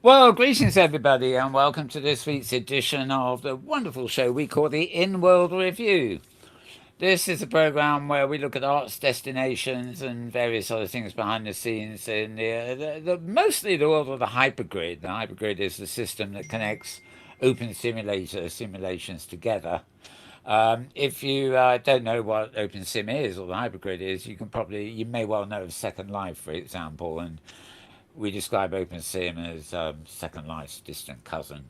Well, greetings everybody, and welcome to this week's edition of the wonderful show we call the Inworld Review. This is a program where we look at arts destinations and various other things behind the scenes in mostly the world of the hypergrid. The hypergrid is the system that connects open simulations together. If you don't know what Opensim is or the hypergrid is, you may well know of Second Life, for example, and we describe Opensim as Second Life's distant cousin.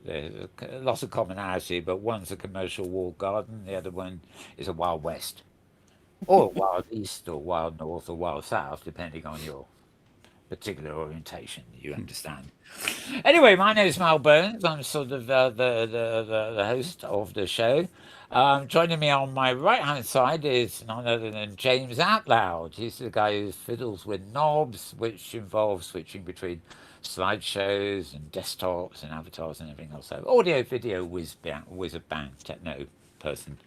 There's lots of commonality, but one's a commercial walled garden, the other one is a Wild West, or Wild East, or Wild North, or Wild South, depending on your particular orientation, you understand. Anyway, my name is Mal Burns. I'm sort of the host of the show. Joining me on my right hand side is none other than James Atlloud. He's the guy who fiddles with knobs, which involves switching between slideshows and desktops and avatars and everything else. So, audio, video, wizard bang, techno person.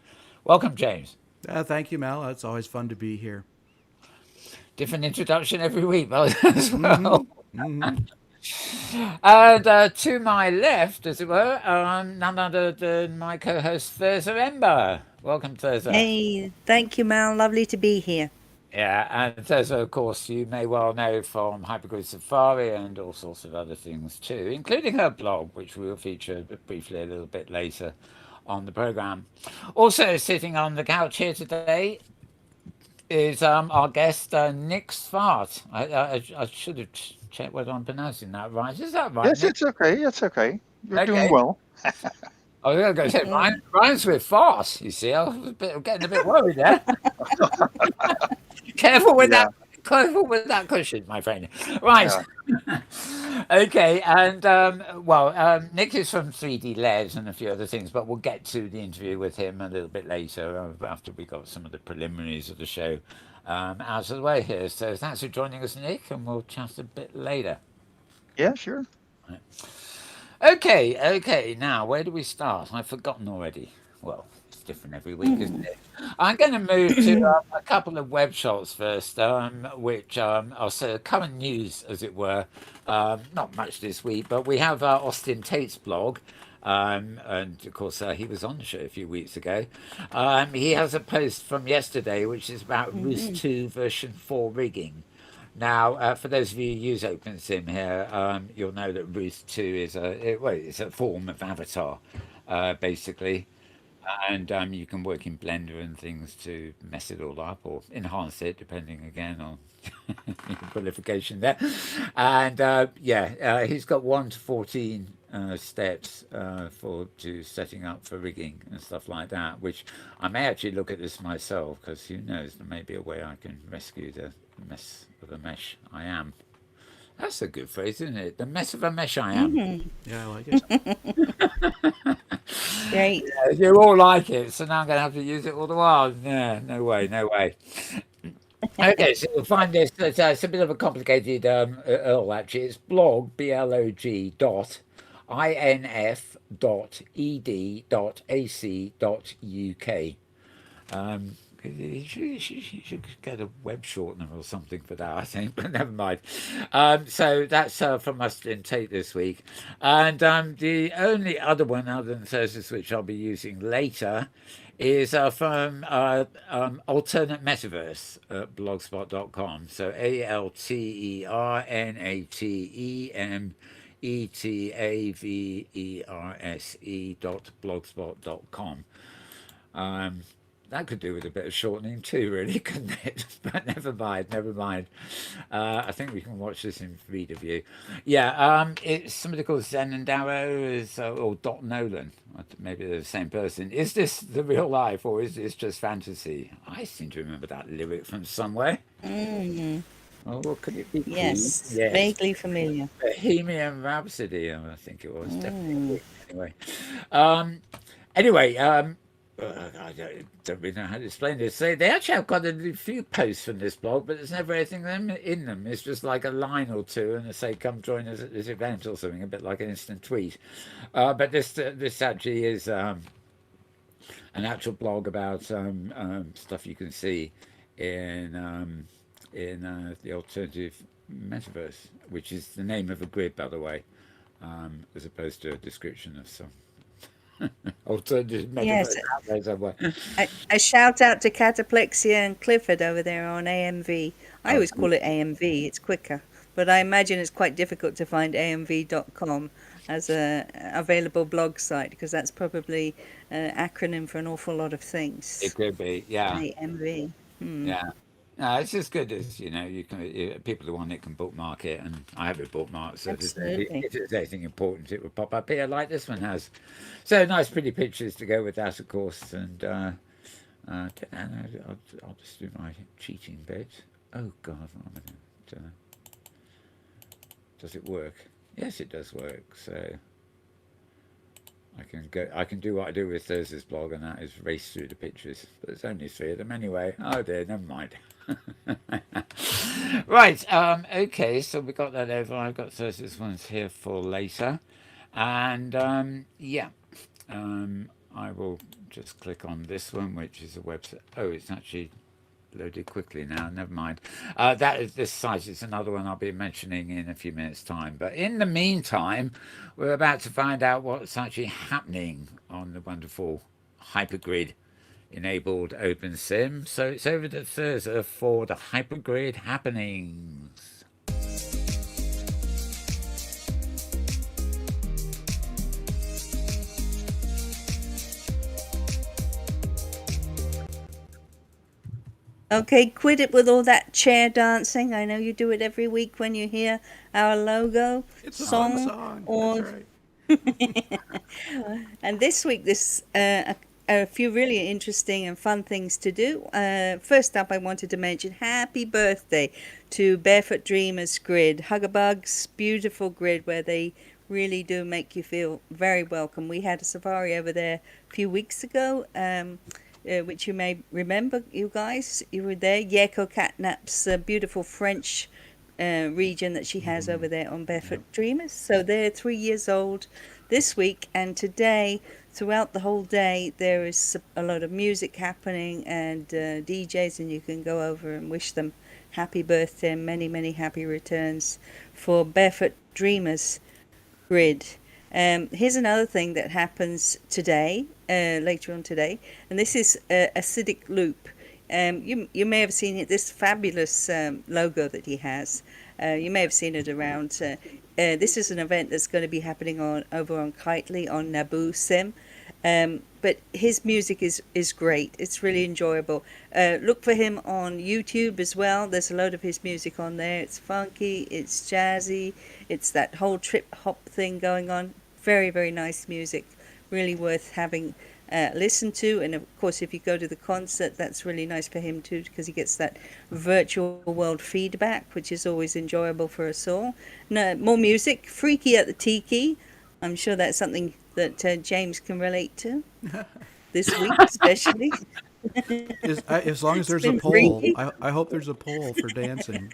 Welcome, James. Thank you, Mel. It's always fun to be here. Different introduction every week, well, as Mm-hmm. well. Mm-hmm. And to my left, as it were, none other than my co-host Thirza Ember. Welcome, Thirza. Hey, thank you, Mal. Lovely to be here. Yeah, and Thirza, of course, you may well know from Hypergrid Safari and all sorts of other things too, including her blog, which we'll feature briefly a little bit later on the program. Also sitting on the couch here today is our guest Nick Zwart. I should have checked whether I'm pronouncing that right. Is that right, Yes, Nick? it's okay. It's okay. You're doing Okay. well. I was going to say Mm. rhymes with farce. You see, getting a bit worried there. Careful with Yeah, that. Careful with that cushion, my friend. Right. yeah, Okay. And Nick is from 3D Les and a few other things, but we'll get to the interview with him a little bit later after we got some of the preliminaries of the show out of the way here. So thanks for joining us, Nick, and we'll chat a bit later. yeah. Sure. Okay. Now, where do we start? I've forgotten already. Well, it's different every week, isn't it? I'm going to move to a couple of web shots first, which are sort of current news, as it were. Not much this week, but we have Austin Tate's blog. And of course, he was on the show a few weeks ago. He has a post from yesterday, which is about Roost 2 version 4 rigging. Now, for those of you who use OpenSim here, you'll know that Roost 2 is it's a form of avatar, basically. And you can work in Blender and things to mess it all up or enhance it, depending again on qualification there. And he's got 1 to 14 steps for to setting up for rigging and stuff like that. Which I may actually look at this myself because who knows, there may be a way I can rescue the mess of a mesh I am. That's a good phrase, isn't it? The mess of a mesh I am. Yeah, I like it. Great. You all like it, so now I'm going to have to use it all the while. Yeah, no way, no way. Okay, so you'll find this. It's a bit of a complicated actually. It's blog dot inf dot ed dot ac dot uk. You should get a web shortener or something for that, I think, but never mind. So that's from us in Tate this week. And the only other one other than Thursdays, which I'll be using later, is from Alternate Metaverse at blogspot.com. So ALTERNATEMETAVERSE dot blogspot.com. Um, that could do with a bit of shortening too, really, couldn't it? But never mind, never mind. I think we can watch this in reader view. Yeah, it's somebody called Zen and Darrow or Dot Nolan. Maybe they're the same person. Is this the real life or is this just fantasy? I seem to remember that lyric from somewhere. Mm. Oh, what could it be? Yes, Yes, vaguely familiar. Bohemian Rhapsody. I think it was Mm. definitely. Anyway, um, anyway, I don't really know how to explain this. They actually have quite a few posts from this blog, but there's never anything in them. It's just like a line or two, and they say, "Come join us at this event" or something, a bit like an instant tweet. But this actually is an actual blog about stuff you can see in the alternative Metaverse, which is the name of a grid, by the way, as opposed to a description of some alternative Yes, metaverse out there somewhere. a shout out to Cataplexia and Clifford over there on AMV. I Oh, always call it AMV, it's quicker, but I imagine it's quite difficult to find amv.com as a available blog site because that's probably an acronym for an awful lot of it things. could be, yeah, AMV. Hmm. yeah. No, it's as good as you can. People who want it can bookmark it, and I have it bookmarked. So Absolutely. if there's anything important, it will pop up here like this one has. So nice, pretty pictures to go with that, of course. And I'll just do my cheating bit. Oh God, what am I doing? Does it work? Yes, it does work. So I can go. I can do what I do with Thirza's blog, and that is race through the pictures. But there's only three of them anyway. Oh dear, never mind. Right. Okay. So we got that over. I've got Thirza's ones here for later, and yeah. I will just click on this one, which is a website. Oh, it's actually loaded quickly now. Never mind. That is this site. Is another one I'll be mentioning in a few minutes' time. But in the meantime, we're about to find out what's actually happening on the wonderful hypergrid enabled Opensim. So it's over to Thirza for the hypergrid happenings. Okay, quit it with all that chair dancing. I know you do it every week when you hear our logo, It's a fun song, song. or That's right. and this week, a few really interesting and fun things to do. First up, I wanted to mention happy birthday to Barefoot Dreamers Grid. Hugabug's beautiful grid where they really do make you feel very welcome. We had a safari over there a few weeks ago, which you may remember, you guys. You were there. Yeko Catnap's beautiful French region that she has over there on Barefoot Dreamers. So they're 3 years old this week, and today, throughout the whole day, there is a lot of music happening and DJs, and you can go over and wish them happy birthday and many, many happy returns for Barefoot Dreamers Grid. Here's another thing that happens today, later on today, and this is Acidic Loop. You may have seen it, this fabulous logo that he has. You may have seen it around. This is an event that's going to be happening over on Kitely on Naboo Sim. But his music is great. It's really enjoyable. Look for him on YouTube as well. There's a load of his music on there. It's funky, it's jazzy, it's that whole trip hop thing going on. Very, very nice music. Really worth having listened to. And of course, if you go to the concert, that's really nice for him too, because he gets that virtual world feedback, which is always enjoyable for us all. No, more music. Freaky at the Tiki. I'm sure that's something that James can relate to this week, especially. As long as It's there's a been poll, freaky. I hope there's a poll for dancing.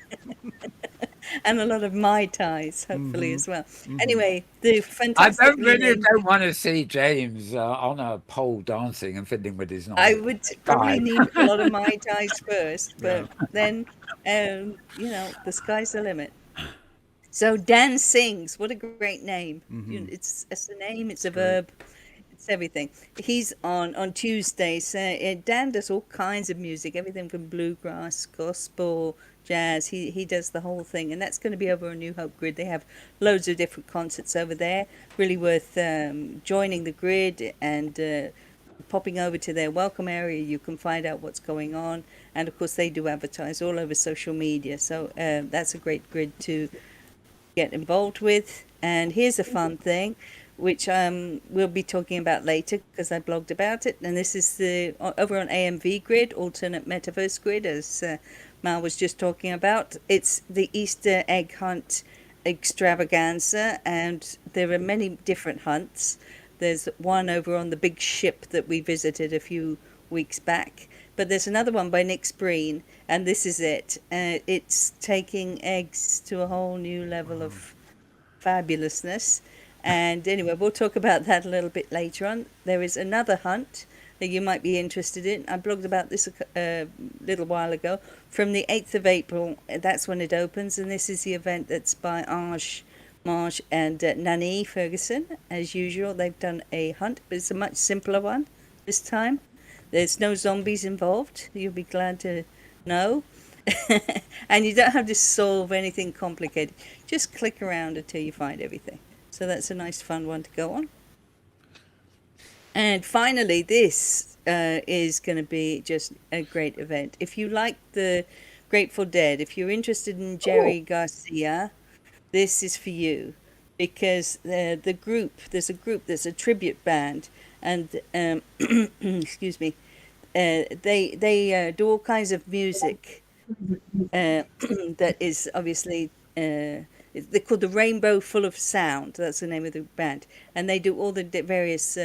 And a lot of Mai Tais, hopefully, as well. Mm-hmm. Anyway, the I fantastically named. don't want to see James on a pole dancing and fiddling with his I knobs. would probably Fine. need a lot of Mai Tais first, Yeah. but then, the sky's the limit. So Dan Sings, what a great name. It's a name, it's a verb, it's everything. He's on Tuesdays. Dan does all kinds of music, everything from bluegrass, gospel, jazz. He does the whole thing, and that's going to be over on New Hope Grid. They have loads of different concerts over there. Really worth joining the grid and popping over to their welcome area. You can find out what's going on, and of course they do advertise all over social media. So that's a great grid to get involved with. And here's a fun thing, which we'll be talking about later because I blogged about it. And this is the over on AMV Grid, alternate metaverse grid, as Mal was just talking about. It's the Easter egg hunt extravaganza, and there are many different hunts. There's one over on the big ship that we visited a few weeks back. But there's another one by Nick Spreen, and this is it. It's taking eggs to a whole new level of fabulousness. And anyway, we'll talk about that a little bit later on. There is another hunt. that you might be interested in. I blogged about this a little while ago. From the 8th of April, that's when it opens, and this is the event that's by Marge and Nani Ferguson. As usual, they've done a hunt, but it's a much simpler one this time. There's no zombies involved, you'll be glad to know. And you don't have to solve anything complicated. Just click around until you find everything. So that's a nice fun one to go on. And finally, this is going to be just a great event. If you like the Grateful Dead, if you're interested in Jerry Garcia, this is for you. Because there's a group that's a tribute band, and excuse me, they do all kinds of music that is obviously they're called the Rainbow Full of Sound. That's the name of the band, and they do all the various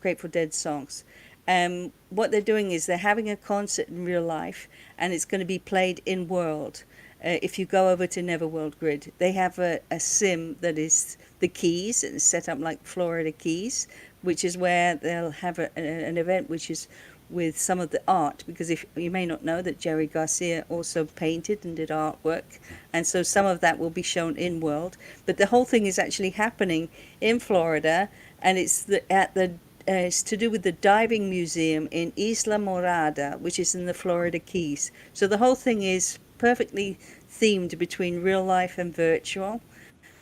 Grateful Dead songs. What they're doing is they're having a concert in real life, and it's going to be played in World. If you go over to Neverworld Grid, they have a sim that is the Keys, and it's set up like Florida Keys, which is where they'll have an event which is with some of the art, because if you may not know that Jerry Garcia also painted and did artwork, and so some of that will be shown in World, but the whole thing is actually happening in Florida, and it's to do with the diving museum in Isla Morada, which is in the Florida Keys. So the whole thing is perfectly themed between real life and virtual.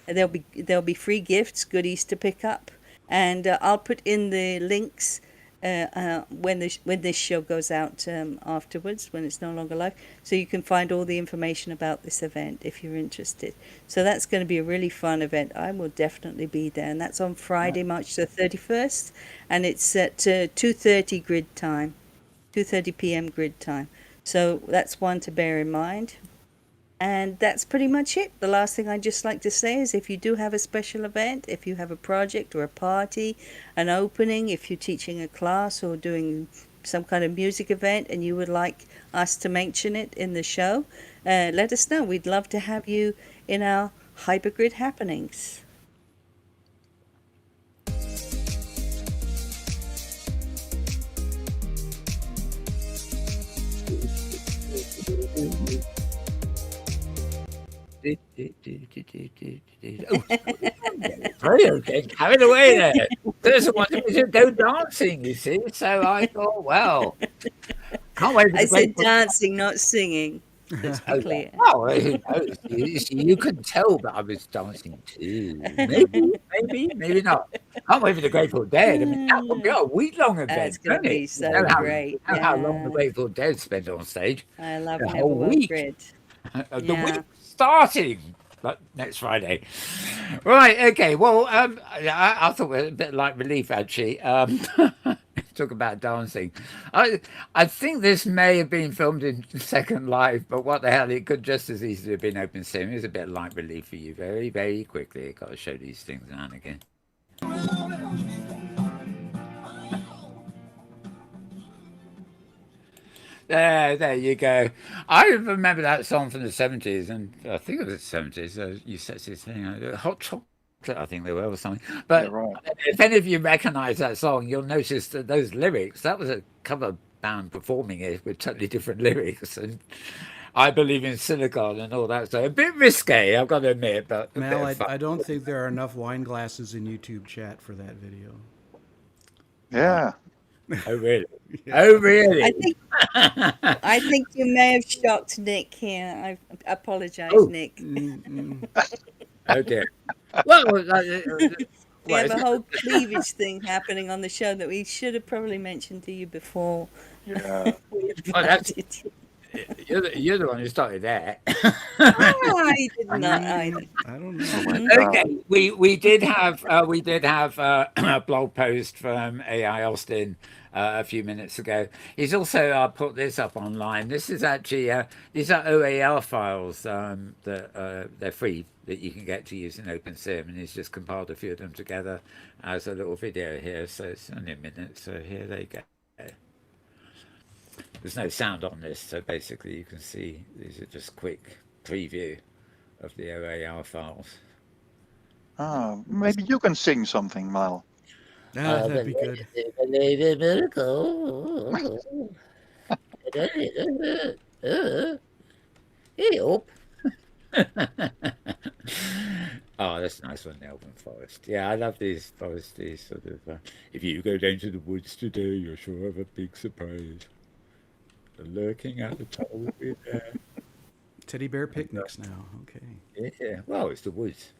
There'll be free gifts, goodies to pick up, and I'll put in the links when this show goes out afterwards, when it's no longer live, so you can find all the information about this event if you're interested. So that's going to be a really fun event. I will definitely be there, and that's on Friday, March the 31st, and it's at 2:30 grid time, 2:30 p.m. grid time. So that's one to bear in mind. And that's pretty much it. The last thing I'd just like to say is if you do have a special event, if you have a project or a party, an opening, if you're teaching a class or doing some kind of music event and you would like us to mention it in the show, let us know. We'd love to have you in our Hypergrid happenings. Brilliant, getting carried away there. Thirza wanted me to go dancing, you see, so I thought, well, can't wait for I the said great... dancing, not singing. Let's be clear. Oh, who knows? You could tell that I was dancing too. Maybe not. Can't wait for the Grateful Dead. I mean, that would be a week-long event, That's going to wouldn't be it? so great. You know how long the Grateful Dead spent on stage? I love A whole Neverworld week. Grid. The week starting next Friday. Right, okay. Well, I thought it was a bit like relief, actually. Talk about dancing. I think this may have been filmed in Second Life, but what the hell, it could just as easily have been Opensim. It's a bit like relief for you very, very quickly. I've got to show these things now and again. There you go. I remember that song from the 70s, and I think it was the 70s. You said this thing, Hot Chocolate, I think they were, or something. But Yeah, right. if any of you recognize that song, you'll notice that those lyrics, that was a cover band performing it with totally different lyrics. And I believe in silicon and all that. So a bit risque, I've got to admit. But Mel, I don't think there are enough wine glasses in YouTube chat for that video. Yeah. Oh, really? Oh, really? I think you may have shocked Nick here. I apologize, Nick. Oh, dear. Well, we have a whole cleavage thing happening on the show that we should have probably mentioned to you before. Yeah. You're the one who started that. I did not either. I don't know. Okay, we did have a blog post from AI Austin a few minutes ago. He's also put this up online. This is actually these are OAR files that they're free that you can get to use in Opensim, and he's just compiled a few of them together as a little video here. So it's only a minute. So here they go. There's no sound on this, so basically you can see these are just quick preview of the OAR files. Maybe you can sing something, Mal. Ah, that'd be good. Believe in miracle. Help. Oh, that's a nice one, the Elven Forest. Yeah, I love these foresty sort of. If you go down to the woods today, you're sure of a big surprise. The lurking at the top will be there. Teddy bear picnics now. Okay. Yeah, well, it's the woods.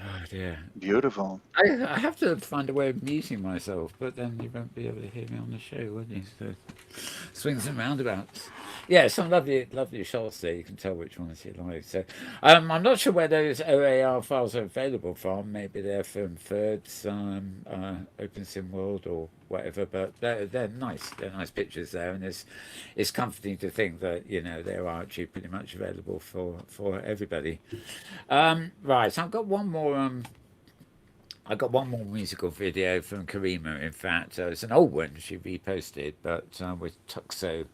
Oh dear. Beautiful. I have to find a way of muting myself, but then you won't be able to hear me on the show, will you? So, swings and roundabouts. Yeah, some lovely shots there. You can tell which ones you like. So, I'm not sure where those OAR files are available from. Maybe they're from Third's Opensim World or whatever. But they're nice. They're nice pictures there, and it's comforting to think that they're actually pretty much available for everybody. Right, so I've got one more. I got one more musical video from Karima. In fact, it's an old one she reposted, but with Tuxo,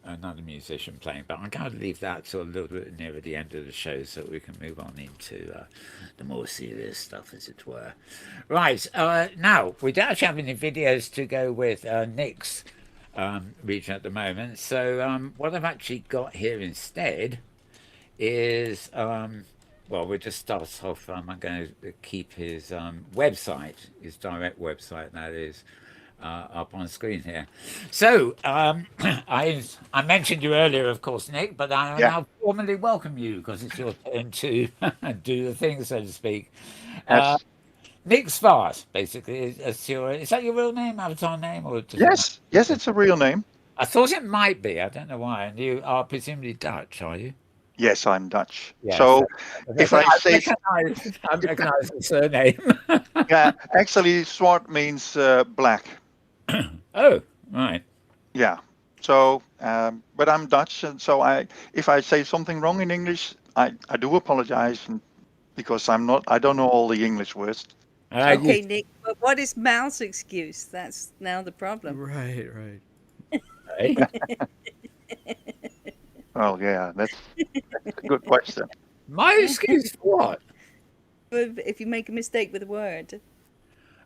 another musician playing. But I'm going to leave that to a little bit nearer the end of the show so that we can move on into the more serious stuff, as it were. Right, now, we don't actually have any videos to go with Nick's region at the moment. So what I've actually got here instead is... well, we'll just start off. I'm going to keep his website, his direct website, that is, up on screen here. So, I mentioned you earlier, of course, Nick, but I Yeah. now formally welcome you because it's your turn to do the thing, so to speak. Yes. Nick Zwart, basically, is that your real name, avatar name, or just Yes. Yes, it's a real name. I thought it might be. I don't know why. And you are presumably Dutch, are you? Yes, I'm Dutch. Yes. So if I say, I recognise the surname. yeah, actually, Zwart means black. Oh, right. Yeah. So, but I'm Dutch, and so if I say something wrong in English, I do apologize, because I don't know all the English words. Okay, Nick, but what is Mal's excuse? That's now the problem. Right, right. Oh, yeah, that's a good question. My excuse for what? But if you make a mistake with a word,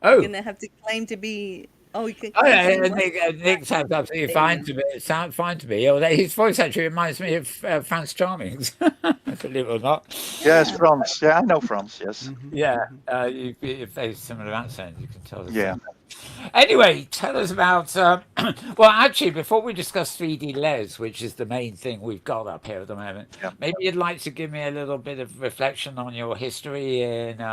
Oh, you're going to have to claim to be. Oh, you can oh claim yeah, to be one. Nick sounds absolutely fine to me. It sounds fine to me. His voice actually reminds me of Franz Charming's, believe it or not. Yes, France. Yeah, I know France. Yes. Yeah, you very similar accent. You can tell. Yeah. Anyway, tell us about. Well, actually, before we discuss 3D Les, which is the main thing we've got up here at the moment, Yeah. maybe you'd like to give me a little bit of reflection on your history in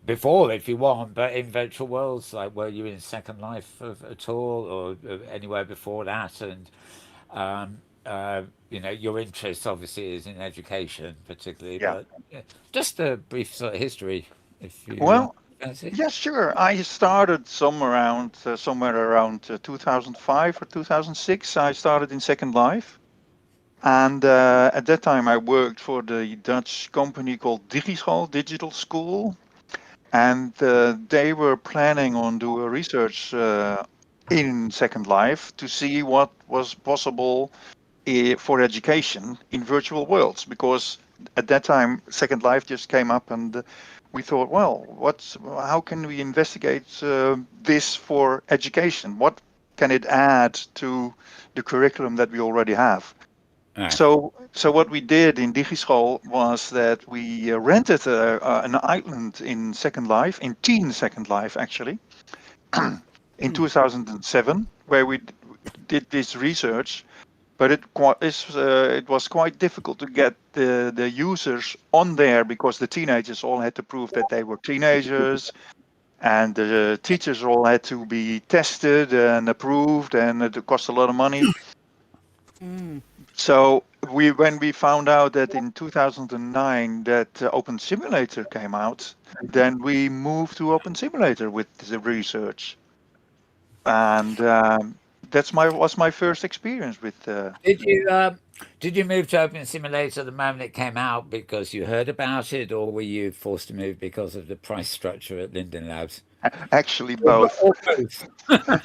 before, if you want, but in virtual worlds, like were you in Second Life at all, or anywhere before that? And your interest obviously is in education, particularly. Yeah. But just a brief sort of history, if you Well, fancy. yeah, sure. I started somewhere around 2005 or 2006. I started in Second Life, and at that time I worked for the Dutch company called Digital School, and they were planning on doing research in Second Life to see what was possible for education in virtual worlds, because at that time Second Life just came up, and we thought, well, how can we investigate this for education? What can it add to the curriculum that we already have? Right. So what we did in Digischool was that we rented an island in Second Life, in Teen Second Life actually, in 2007, where we did this research. But it was quite difficult to get the users on there, because the teenagers all had to prove that they were teenagers, and the teachers all had to be tested and approved, and it cost a lot of money. So when we found out that in 2009 that Open Simulator came out, then we moved to Open Simulator with the research, and was my first experience with. Did you move to Open Simulator the moment it came out because you heard about it, or were you forced to move because of the price structure at Linden Labs? Actually, both.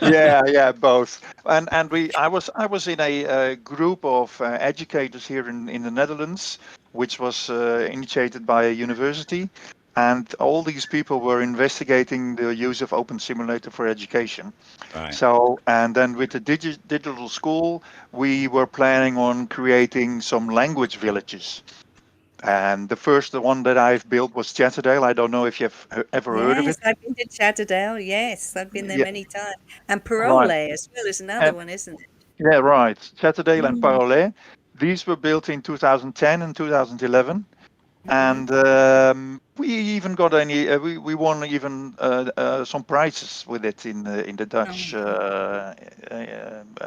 Yeah, both. And I was in a group of educators here in the Netherlands, which was initiated by a university, and all these people were investigating the use of Open Simulator for education. Right. So, and then with the digital school, we were planning on creating some language villages. And the one that I've built was Chatterdale. I don't know if you've ever heard of Yes, it. I've been to Chatterdale. Yes, I've been there Yeah, many times. And Parole right. as well is another And one, isn't it? yeah, right. Chatterdale and Mm, Parolais. These were built in 2010 and 2011. mm. And we even got we won even some prizes with it in the Dutch Oh.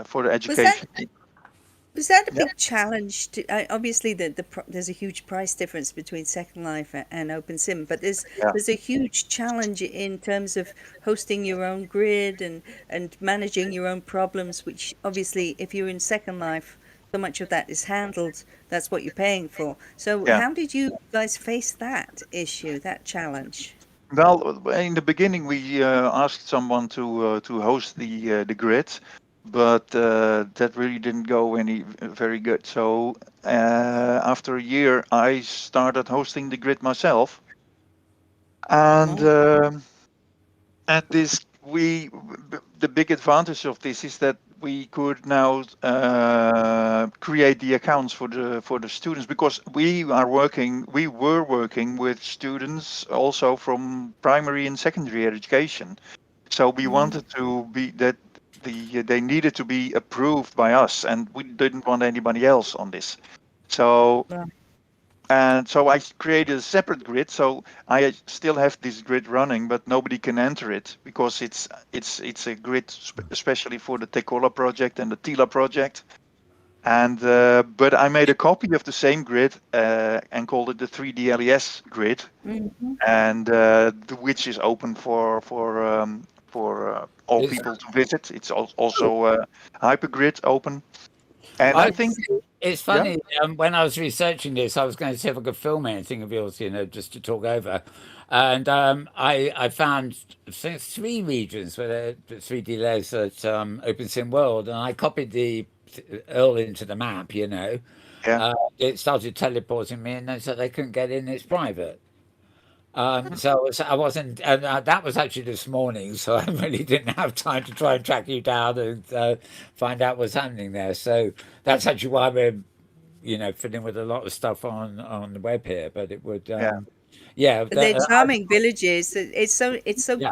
for the Was that education. Was that a Yeah, big challenge to, obviously there's a huge price difference between Second Life and OpenSim, but yeah, there's a huge challenge in terms of hosting your own grid and managing your own problems, which obviously if you're in Second Life, so much of that is handled. That's what you're paying for. So yeah. how did you guys face that issue, that challenge? Well, in the beginning, we asked someone to host the grid, but that really didn't go any very good. So after a year, I started hosting the grid myself, and Oh, at this the big advantage of this is that we could now create the accounts for the students, because we were working with students also from primary and secondary education. So we mm, wanted to be that they needed to be approved by us, and we didn't want anybody else on this. So right. and so I created a separate grid. So I still have this grid running, but nobody can enter it because it's a grid especially for the Tekola project and the Tila project. And but I made a copy of the same grid and called it the 3D LES grid, Hmm. and which is open for all It's people to visit. It's also hypergrid open, and I think Yes. it's yeah, funny. When I was researching this, I was going to see if I could film anything of yours, just to talk over. And I found three regions where the 3D layers at Opensim World, and I copied the Earl into the map. yeah, It started teleporting me, and they said they couldn't get in. It's private. So I wasn't, and that was actually this morning, so I really didn't have time to try and track you down and find out what's happening there. So that's actually why we're, filling with a lot of stuff on the web here. But it would, yeah, yeah, They're charming villages. It's so yeah,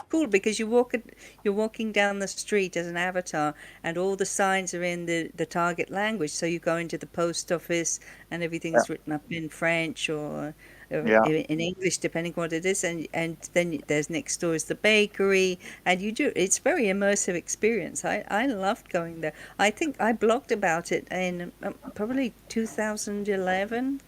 cool because you're walking down the street as an avatar, and all the signs are in the target language. So you go into the post office, and yeah, everything's written up in French or yeah. in English, depending what it is. And then there's next door is the bakery, and it's very immersive experience. I loved going there. I think I blogged about it in probably 2011.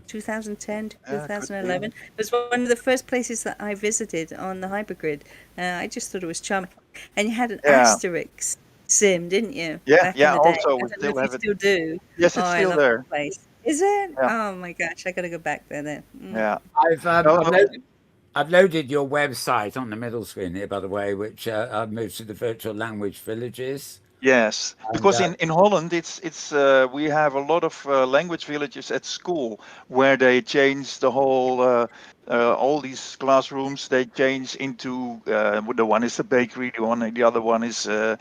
2010 to Could be. 2011. It was one of the first places that I visited on the hypergrid. I just thought it was charming. And you had an Yeah, asterisk sim, didn't you, yeah, back in yeah. the day? Also, I we don't know still if you have it. still do. Yes, Oh, it's I still love there. that place. Is it? Yeah, Oh my gosh, I got to go back there then. Mm. yeah. I've No, no. I've loaded your website on the middle screen here, by the way, which I've moved to the virtual language villages, Yes, and because in Holland it's we have a lot of language villages at school where they change the whole all these classrooms they change into the one is a bakery, the other one is a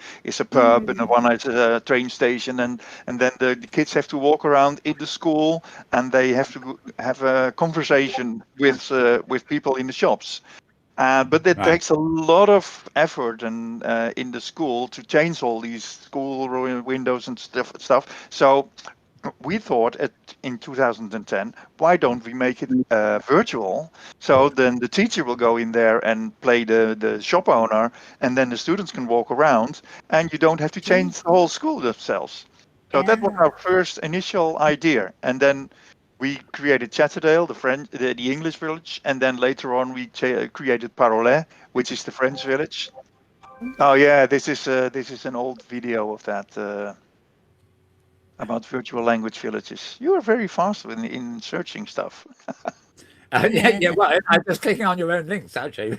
pub, and the Mm. one is a train station, and then the kids have to walk around in the school, and they have to have a conversation with people in the shops. But it right, takes a lot of effort and in the school to change all these school windows and stuff. So we thought in 2010, why don't we make it virtual? So then the teacher will go in there and play the shop owner, and then the students can walk around, and you don't have to Mm. change the whole school themselves. So that was Yeah. our first initial idea, and then we created Chatterdale, the English village, and then later on we created Parolais, which is the French village. Oh yeah, this is an old video of that about virtual language villages. You are very fast in searching stuff. yeah, Yeah. yeah. Well, I'm just clicking on your own links actually.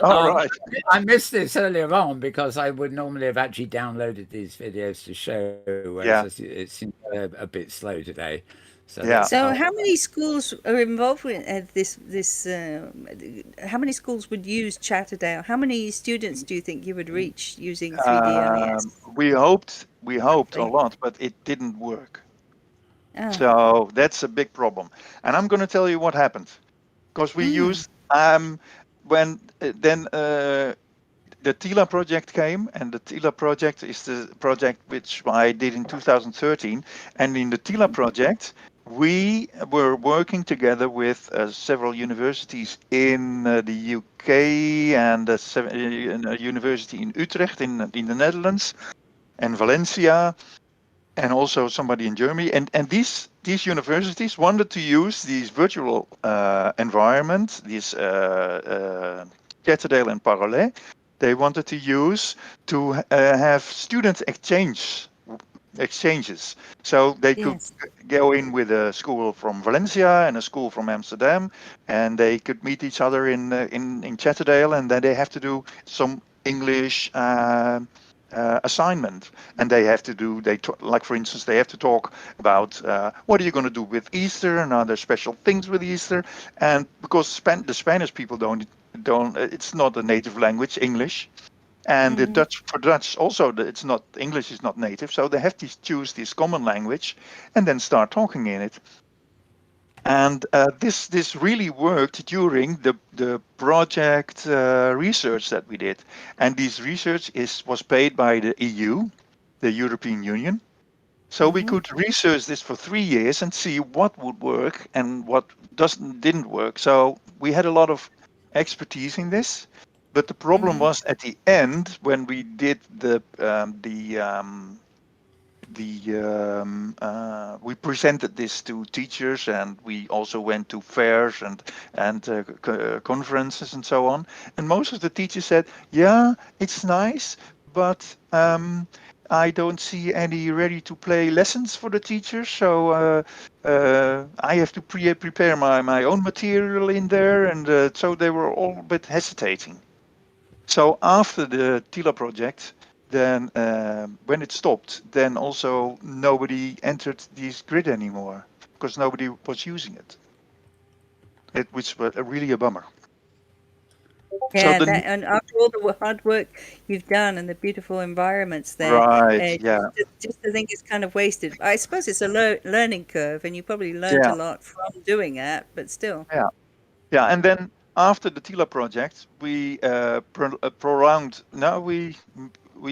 All right. I missed this earlier on because I would normally have actually downloaded these videos to show, whereas Yeah. it seems a bit slow today. So Yeah. that's So, how many schools are involved with this? How many schools would use Chatterdale? How many students do you think you would reach using 3D We hoped a roughly? lot, but it didn't work. Ah, So that's a big problem. And I'm going to tell you what happened because we mm, used when then the TILA project came, and the TILA project is the project which I did in 2013. And in the TILA project, we were working together with several universities in the UK and a university in Utrecht in the Netherlands and Valencia, and also somebody in Germany. And these universities wanted to use these virtual environments, these Ketterdale and Parallel. They wanted to use to have student exchanges. So they could yes. go in with a school from Valencia and a school from Amsterdam, and they could meet each other in Chatterdale, and then they have to do some English assignment, and they have to do like, for instance, they have to talk about what are you going to do with Easter, and are there special things with Easter. And because the Spanish people don't it's not a native language, English, and the Hmm. Dutch, for Dutch also, it's not, English is not native, so they have to choose this common language and then start talking in it. And this really worked during the project research that we did. And this research was paid by the EU, the European Union. So we Hmm. could research this for 3 years and see what would work and what didn't work. So we had a lot of expertise in this. But the problem Hmm. was at the end when we did we presented this to teachers, and we also went to fairs and conferences and so on. And most of the teachers said, "Yeah, it's nice, but I don't see any ready-to-play lessons for the teachers. So I have to prepare my own material in there." And so they were all a bit hesitating. So after the Tila project, then when it stopped, then also nobody entered this grid anymore because nobody was using it. Which was really a bummer. So Yeah, that and after all the hard work you've done and the beautiful environments there, right, yeah, just to think it's kind of wasted. I suppose it's a learning curve, and you probably learned a yeah, lot from doing that, but still. yeah, yeah. And then after the Tila project, we prolonged. Now we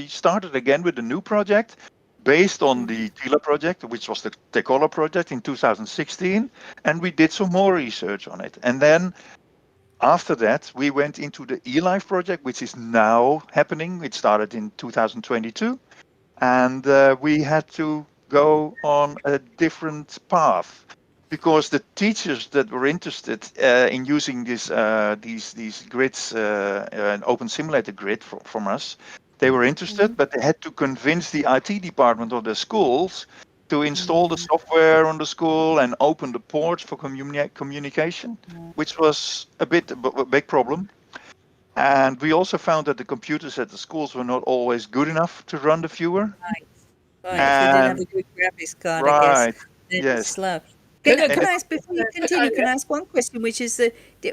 started again with a new project based on Hmm. the Tila project, which was the Tekola project in 2016, and we did some more research on it. And then after that, we went into the eLife project, which is now happening. It started in 2022, and we had to go on a different path because the teachers that were interested in using these grids, an open simulated grid from us, they were interested, Hmm. but they had to convince the IT department of the schools to install the Hmm. software on the school and open the ports for communication, which was a big problem. And we also found that the computers at the schools were not always good enough to run the viewer. Right, right. If they didn't have And a good graphics card, I guess right, they'd be yes, slow. could Can and I it, ask before you continue? Can I ask one question, which is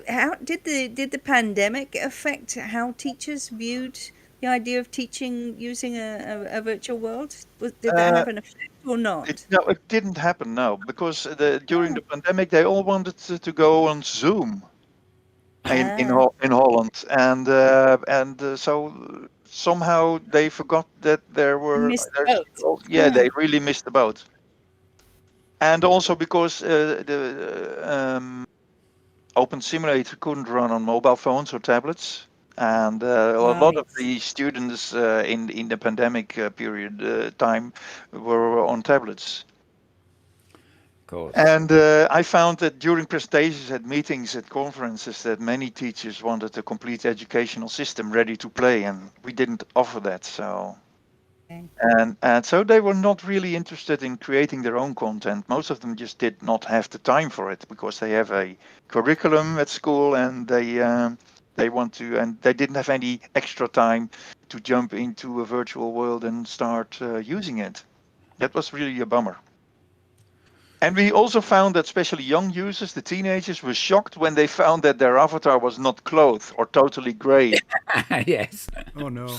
how did the pandemic affect how teachers viewed the idea of teaching using a virtual world? Did that uh, have an effect or not? no, it didn't happen. No, because during Oh, the pandemic they all wanted to go on Zoom ah, in Holland, and so somehow they forgot that missed the boat. yeah, Ah, they really missed the boat. And also because Open Simulator couldn't run on mobile phones or tablets, and a lot of right. the students in the pandemic period time were on tablets. of course. And I found that during presentations at meetings at conferences that many teachers wanted a complete educational system ready to play, and we didn't offer that. So Okay. and so they were not really interested in creating their own content. Most of them just did not have the time for it because they have a curriculum at school, and they want to, and they didn't have any extra time to jump into a virtual world and start using it. That was really a bummer. And we also found that especially young users, the teenagers, were shocked when they found that their avatar was not clothed or totally gray. Yes. Oh no.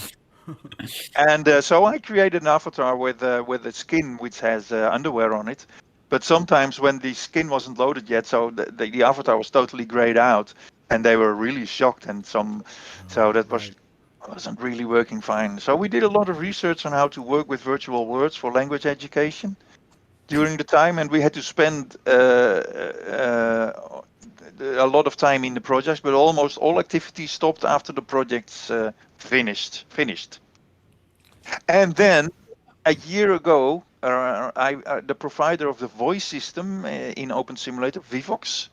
And so I created an avatar with a skin which has underwear on it. But sometimes when the skin wasn't loaded yet, so the avatar was totally grayed out, and they were really shocked. And so that Right. wasn't really working fine. So we did a lot of research on how to work with virtual worlds for language education during the time, and we had to spend a lot of time in the project. But almost all activities stopped after the projects finished. And then a year ago, the provider of the voice system in Open Simulator, Vivox,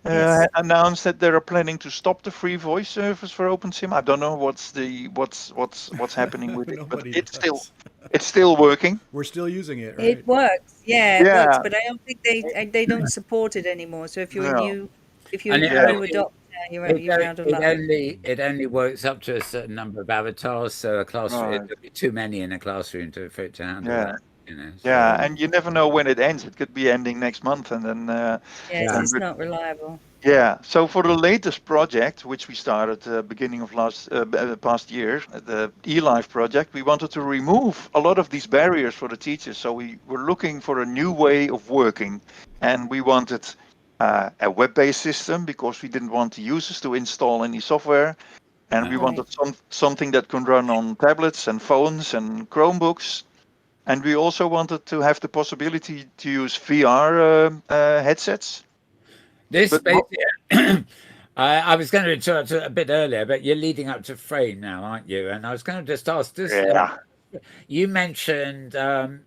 Yes. announced that they are planning to stop the free voice service for OpenSim. I don't know what's happening with it, but Nobody it's does. still working. We're still using it, right? It works. Yeah, it works, Yeah, but I don't think they don't support it anymore. So if you're a no, new if you're And a it yeah, new only adopter, you're out of luck. it only works up to a certain number of avatars. So a classroom, right, it'd be too many in a classroom for it to handle yeah, that. You know. So yeah, and you never know when it ends. It could be ending next month, and Yes, yeah. it's not reliable. yeah. So for the latest project, which we started beginning of past year, the eLife project, we wanted to remove a lot of these barriers for the teachers. So we were looking for a new way of working, and we wanted a web-based system because we didn't want the users to install any software, and we Right. wanted something that could run on tablets and phones and Chromebooks. And we also wanted to have the possibility to use VR headsets. This But basically, I was going to interrupt a bit earlier, but you're leading up to frame now, aren't you? And I was going to just ask this. yeah. You mentioned there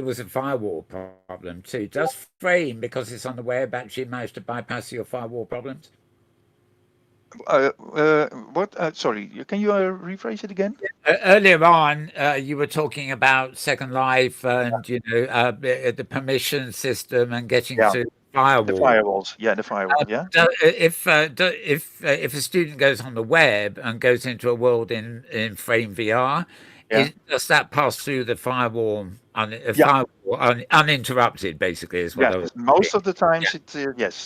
was a firewall problem too. Does frame, because it's on the web, actually manage to bypass your firewall problems? What? Sorry, can you rephrase it again? Earlier on, you were talking about Second Life and the permission system and getting Yeah, to the firewall. firewalls. Yeah, the firewall. Yeah. If a student goes on the web and goes into a world in Frame VR, Yeah. does that pass through the firewall, Yeah. uninterrupted? Basically, is what Yes. I was Most saying. of the times, it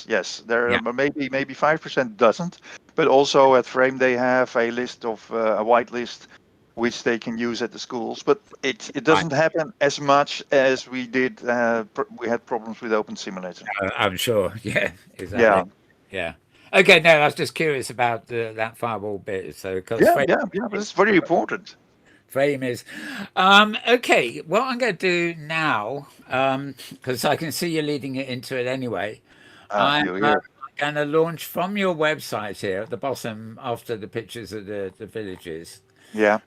yes. There Yeah, maybe 5% doesn't, but also at Frame they have a list of a white list which they can use at the schools. But it right. doesn't happen as much as we did. We had problems with Open Simulator. I'm sure. Yeah, Yeah. exactly. Yeah. Okay. No, I was just curious about that firewall bit. So because Yeah. But it's very important. frame is. Okay, what I'm going to do now, because I can see you're leading it into it anyway, I'm You here? going to launch from your website here at the bottom after the pictures of the villages. Yeah.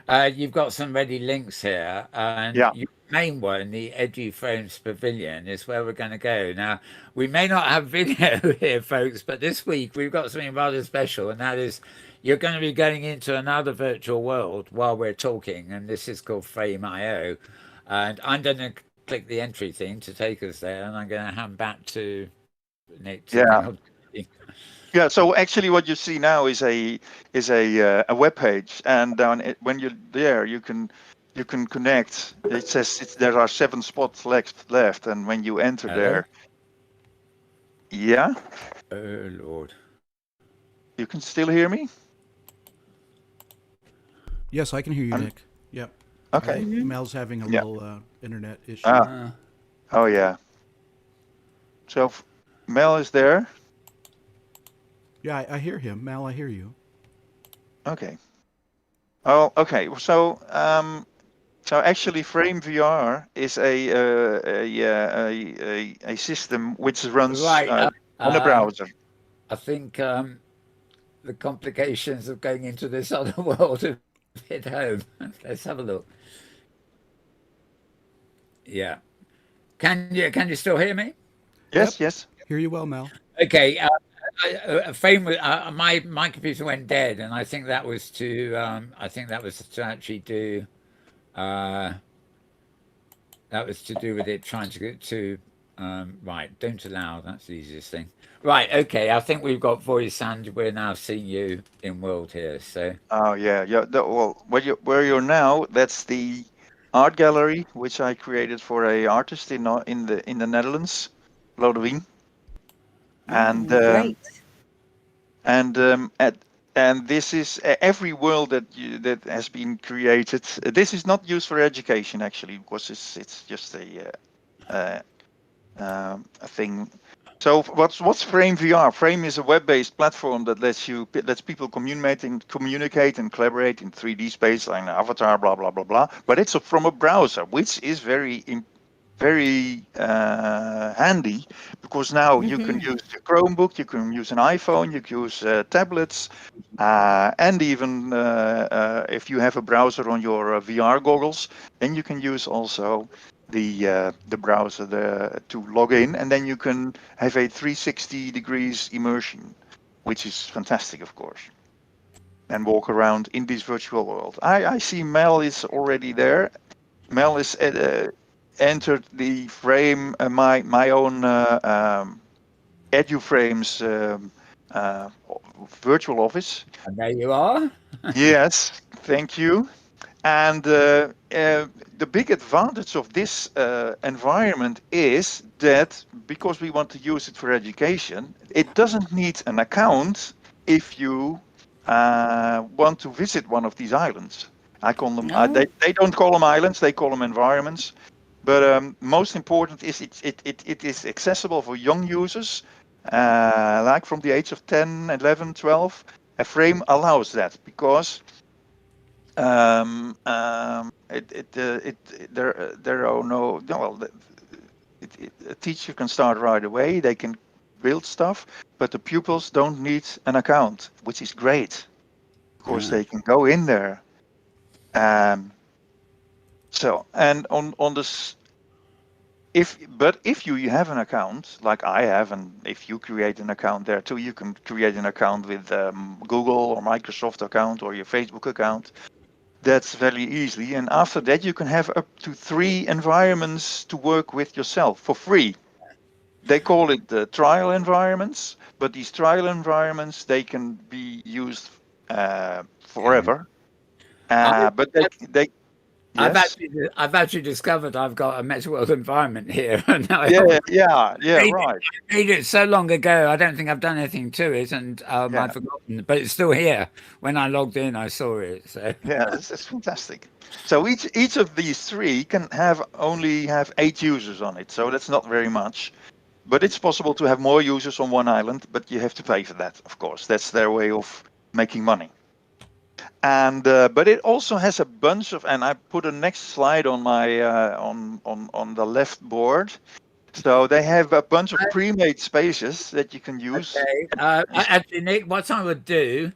You've got some ready links here, and Yeah. your main one, the EduFrames Pavilion, is where we're going to go. Now, we may not have video here, folks, but this week we've got something rather special, and that is you're going to be going into another virtual world while we're talking, and this is called Frame.io. And I'm going to click the entry thing to take us there, and I'm going to hand back to Nick to Yeah. continue. Yeah, so actually, what you see now is a web page, and when you're there, you can connect. It says there are 7 spots left, and when you enter Hello? there, yeah, Oh, Lord. you can still hear me. Yes, I can hear you, Nick. Yep. I Okay. think Mel's having a Yeah. little internet issue. Ah. Oh yeah. So Mel is there. Yeah, I hear him. Mel, I hear you. Okay. Oh, okay. So actually, Frame VR is a system which runs Right. on a browser. I think the complications of going into this other world have hit home. Let's have a look. Yeah. Can you still hear me? Yes, Yep. yes. Hear you well, Mel. Okay. My computer went dead, and I think that was to actually do that was to do with it trying to get to right. Don't allow. That's the easiest thing. Right. Okay. I think we've got voice, and we're now seeing you in world here. So Oh yeah, yeah. Well, where you're now, that's art gallery, which I created for a artist in the Netherlands, Lodewijk. And Great. and um, at, and this is every world that has been created. This is not used for education actually, because it's just a thing. So what's Frame VR? Frame is a web-based platform that lets people communicate and collaborate in 3D space, like an avatar, blah blah blah blah. But it's from a browser, which is very handy, because now you can use a Chromebook, you can use an iPhone, you can use tablets, and even if you have a browser on your VR goggles, then you can use also the browser to log in, and then you can have a 360 degrees immersion, which is fantastic, of course, and walk around in this virtual world. I see Mel is already there. Mel is entered the frame, my own EduFrames virtual office. And there you are. Yes, thank you. And the big advantage of this environment is that because we want to use it for education, it doesn't need an account if you want to visit one of these islands. I call them. They don't call them islands; they call them environments. But most important is it is accessible for young users, like from the age of 10, 11, 12. A frame allows that because there are no well, a teacher can start right away. They can build stuff, but the pupils don't need an account, which is great because they can go in there. So and on this, if you have an account like I have, and if you create an account there too, you can create an account with Google or Microsoft account or your Facebook account. That's very easily, and after that you can have up to 3 environments to work with yourself for free. They call it the trial environments, but these trial environments, they can be used forever. But they yes. I've actually discovered I've got a Metaworld environment here. Yeah, right. I made it so long ago. I don't think I've done anything to it, and I've forgotten. But it's still here. When I logged in, I saw it. So Yeah, that's fantastic. So each of these 3 can only have 8 users on it, so that's not very much. But it's possible to have more users on one island, but you have to pay for that, of course. That's their way of making money. And but it also has a bunch of, and I put a next slide on my on the left board. So they have a bunch of pre-made spaces that you can use. okay. Actually, Nick, what I would do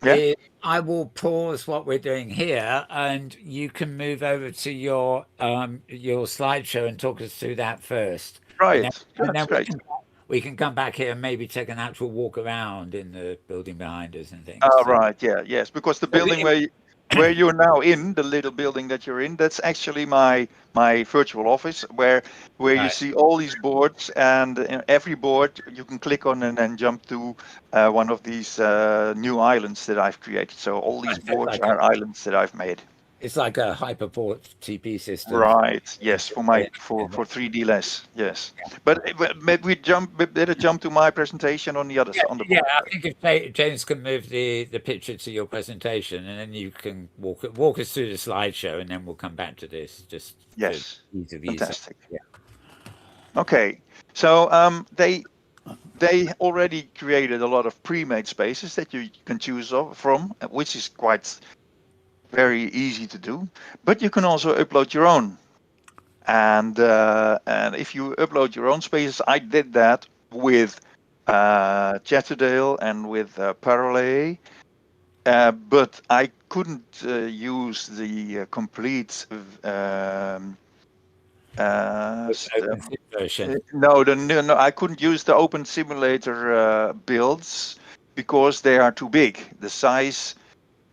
is I will pause what we're doing here, and you can move over to your slideshow and talk us through that first. Right, And that's then great. we can come back here and maybe take an actual walk around in the building behind us and things. Right, yes, because the building where you're now in, the little building that you're in, that's actually my virtual office where you see all these boards, and every board you can click on and then jump to one of these new islands that I've created. So all these boards are islands that I've made. It's like a hyperport TP system. Right. Yes. For 3D less. Yes. But we better jump to my presentation on the other on the board. Yeah, I think if James can move the picture to your presentation, and then you can walk us through the slideshow, and then we'll come back to this. Just yes. Fantastic. Yeah. Okay. So they already created a lot of pre-made spaces that you can choose from, which is quite very easy to do, but you can also upload your own. And if you upload your own spaces, I did that with Chatterdale and with Parallel, but I couldn't use the complete version. No, I couldn't use the Open Simulator builds because they are too big. The size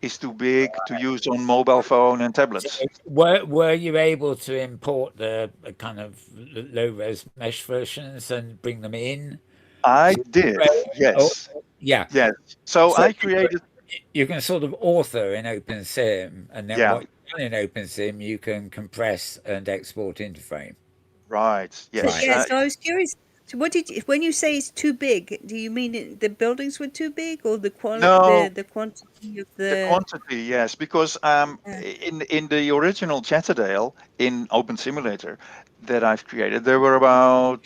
is too big to use on mobile phone and tablets. Were you able to import the kind of low-res mesh versions and bring them in? I did, yes. Yeah. Yes. So I created... You can sort of author in Opensim, and then what you done in Opensim, you can compress and export into frame. Right. So, Yes. yeah, so I was curious. So what did you, when you say it's too big, do you mean the buildings were too big, or the quality, No, the quantity of the the? quantity, yes, because Uh, in the original Chatterdale in Open Simulator that I've created, there were about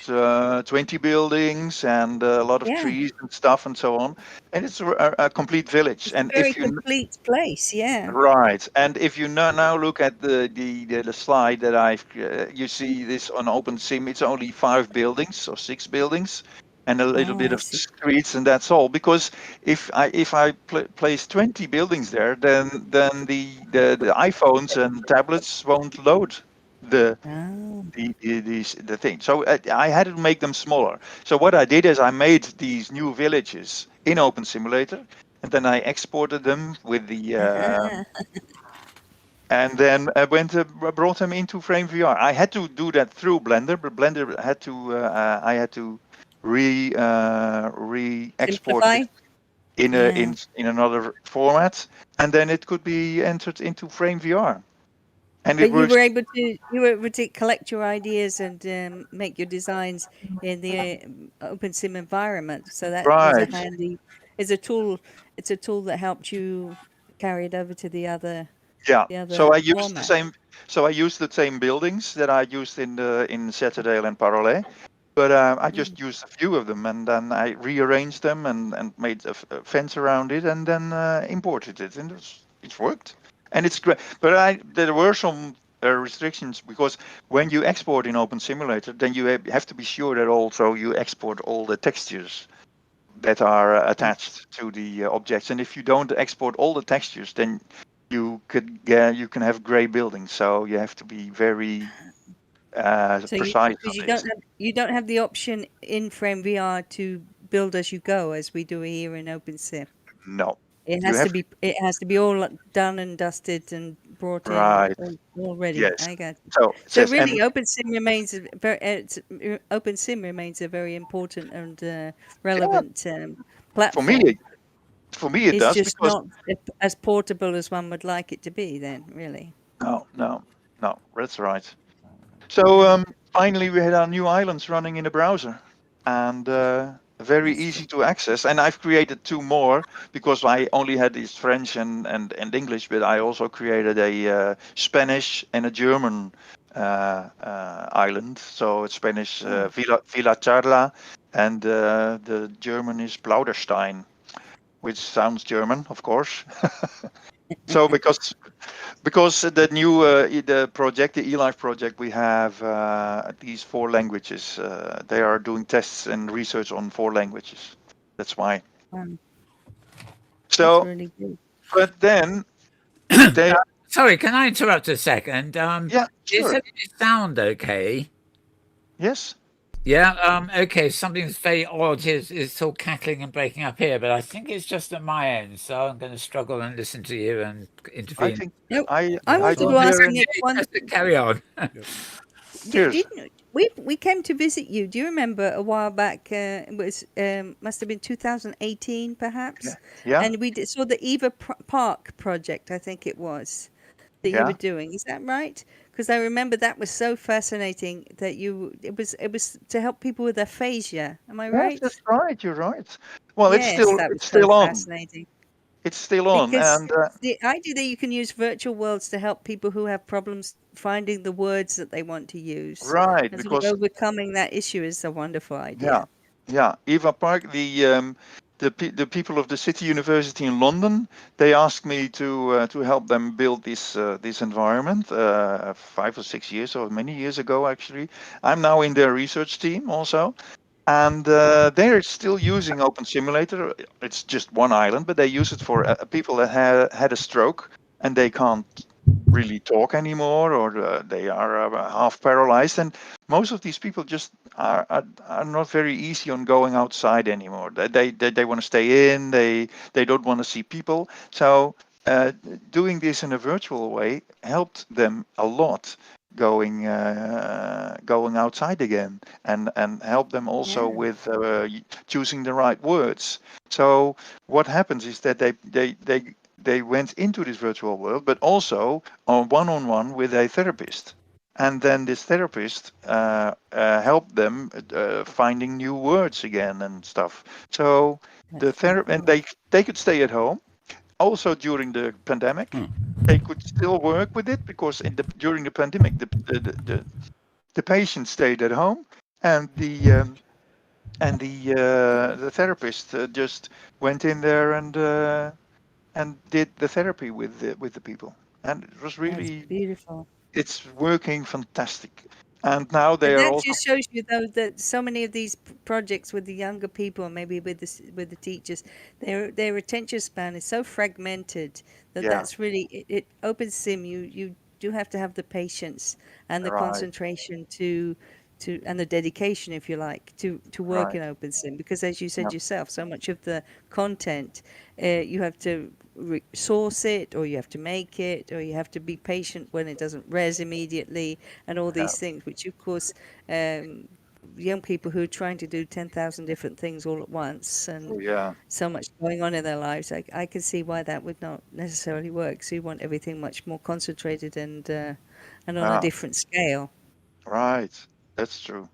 20 buildings and a lot of yeah, trees and stuff and so on, and it's a complete village. it's a And very complete place. Yeah. right, and if you now look at the slide that you see this on Open Sim, it's only 5 buildings or 6 buildings, and a little Oh, bit I of see. streets, and that's all. Because if I place 20 buildings there, then the iPhones and tablets won't load the Oh, the thing. So I had to make them smaller. So what I did is I made these new villages in Open Simulator, and then I exported them with the uh-huh. and then brought them into Frame VR. I had to do that through Blender, but Blender had to I had to re-export Simplify. it in a Yeah. in another format, and then it could be entered into Frame VR, and it But works you were able to collect your ideas and make your designs in the OpenSim environment. So that was a right. handy. It's a tool. It's a tool that helped you carry it over to Yeah. the So other I used the format. same. So I used the same buildings that I used in Satterdale and Parolais, but I Mm. just used a few of them, and then I rearranged them and made a fence around it, and then imported it, and it's worked, and it's great. But there were some restrictions, because when you export in Open Simulator, then you have to be sure that also you export all the textures that are attached to the objects. And if you don't export all the textures, then you can have gray buildings. So you have to be very So precise on because this. you don't have the option in Frame VR to build as you go, as we do here in OpenSim. No, It you has to have to. be all done and dusted and brought in Right. already. Yes. I got you. So it So says, really, and OpenSim remains a very important and yeah, relevant for me, platform. for me it It's does, just because not as portable as one would like it to be. Then, really. no, no, no, that's right. So Yeah, finally, we had our new islands running in the browser, and very that's easy good. to access. And I've created 2 more, because I only had these French and English, but I also created a Spanish and a German island. So it's Spanish Oh, Villa Charla, and the German is Plauderstein, which sounds German, of course. So because the new the project, the eLife project, we have these 4 languages. They are doing tests and research on 4 languages. That's why. wow, that's So, really good. but then they, Sorry, can I interrupt a second? yeah, Is sure, the sound okay? yes, Yeah, okay, something's very odd. It's all cackling and breaking up here, but I think it's just at my end, so I'm going to struggle and listen to you and I intervene. think No, Yeah, I it's I wanted all to don't good. ask hear any. Nick one. Just to carry on. Yep. Cheers. Didn't we came to visit you? Do you remember a while back? It was must have been 2018, Yeah, perhaps. yeah, And we saw the Park project. I think it was that you were yeah. doing. Is that right? Because I remember that was so fascinating that it was to help people with aphasia. Am I Yes, that's right? right. You're right. Well, Yes, that was it's so still on. fascinating. It's still on, Because and the idea that you can use virtual worlds to help people who have problems finding the words that they want to use right, and sort of because overcoming that issue is a wonderful yeah, idea. yeah. Eva Park, the people of the City University in London, they asked me to help them build this environment 5 or 6 years, or many years ago actually. I'm now in their research team also, and they're still using Open Simulator. It's just one island, but they use it for people that had a stroke and they can't really talk anymore, or they are half paralyzed. And most of these people just are not very easy on going outside anymore. They want to stay in. They don't want to see people. So doing this in a virtual way helped them a lot, going outside again, and help them also Yeah. with choosing the right words. So what happens is that they went into this virtual world, but also on one-on-one with a therapist. And then this therapist helped them finding new words again and stuff. So the and they could stay at home. Also during the pandemic, they could still work with it because during the pandemic, the patient stayed at home, and the therapist just went in there and did the therapy with the people, and it was That's really beautiful. it's working fantastic. And now And they are that also just shows you, though, that so many of these projects with the younger people, maybe with the teachers, their attention span is so fragmented that yeah, that's really it. Opensim, you do have to have the patience and the right, concentration to and the dedication, if you like, to work right, in Opensim, because as you yeah, said yourself, so much of the content you have to source it, or you have to make it, or you have to be patient when it doesn't res immediately, and all yeah, these things, which of course young people who are trying to do 10,000 different things all at once and yeah, so much going on in their lives, I can see why that would not necessarily work. So you want everything much more concentrated and on a yeah, different scale. right. That's true.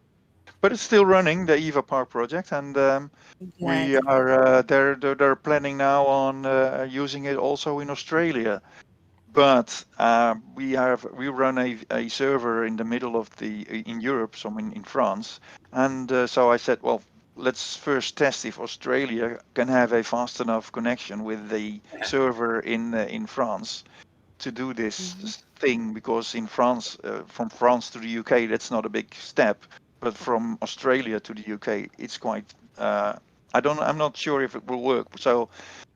But it's still running, the Eva Park project, and I'm we glad. are they're planning now on using it also in Australia. But we run a server in the middle of in Europe, so in France, and so I said, well, let's first test if Australia can have a fast enough connection with the server in France to do this Hmm. thing, because in France, from France to the UK, that's not a big step, but from Australia to the UK, it's quite. I'm not sure if it will work. So,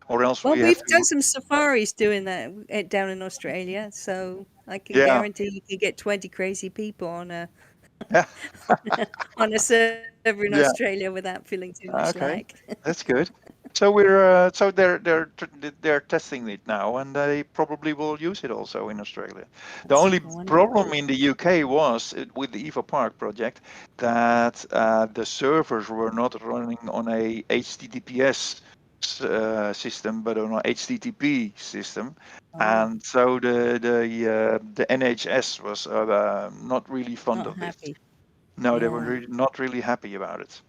or else Well, we have we've done to. some safaris doing that down in Australia, so I can Yeah, guarantee you can get 20 crazy people on a yeah, on a server in yeah. Australia without feeling too much lag. Okay, that's good. So they're testing it now, and they probably will use it also in Australia. The That's only wonderful. problem in the UK was with the Eva Park project that the servers were not running on a HTTPS system, but on a HTTP system, Oh, and so the NHS was not really fond not of it. happy. No, they were Yeah. not really happy about it.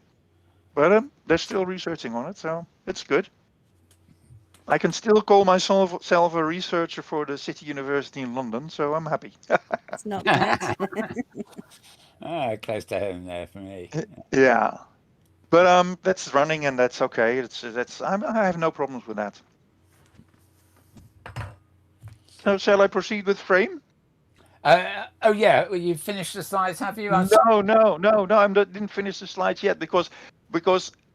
But they're still researching on it, so it's good. I can still call myself a researcher for the City University in London, so I'm happy. It's not bad. Close to home there for me. Yeah, but that's running and that's okay. I have no problems with that. So shall I proceed with Frame? Oh yeah, well, you've finished the slides, have you? No. Didn't finish the slides yet because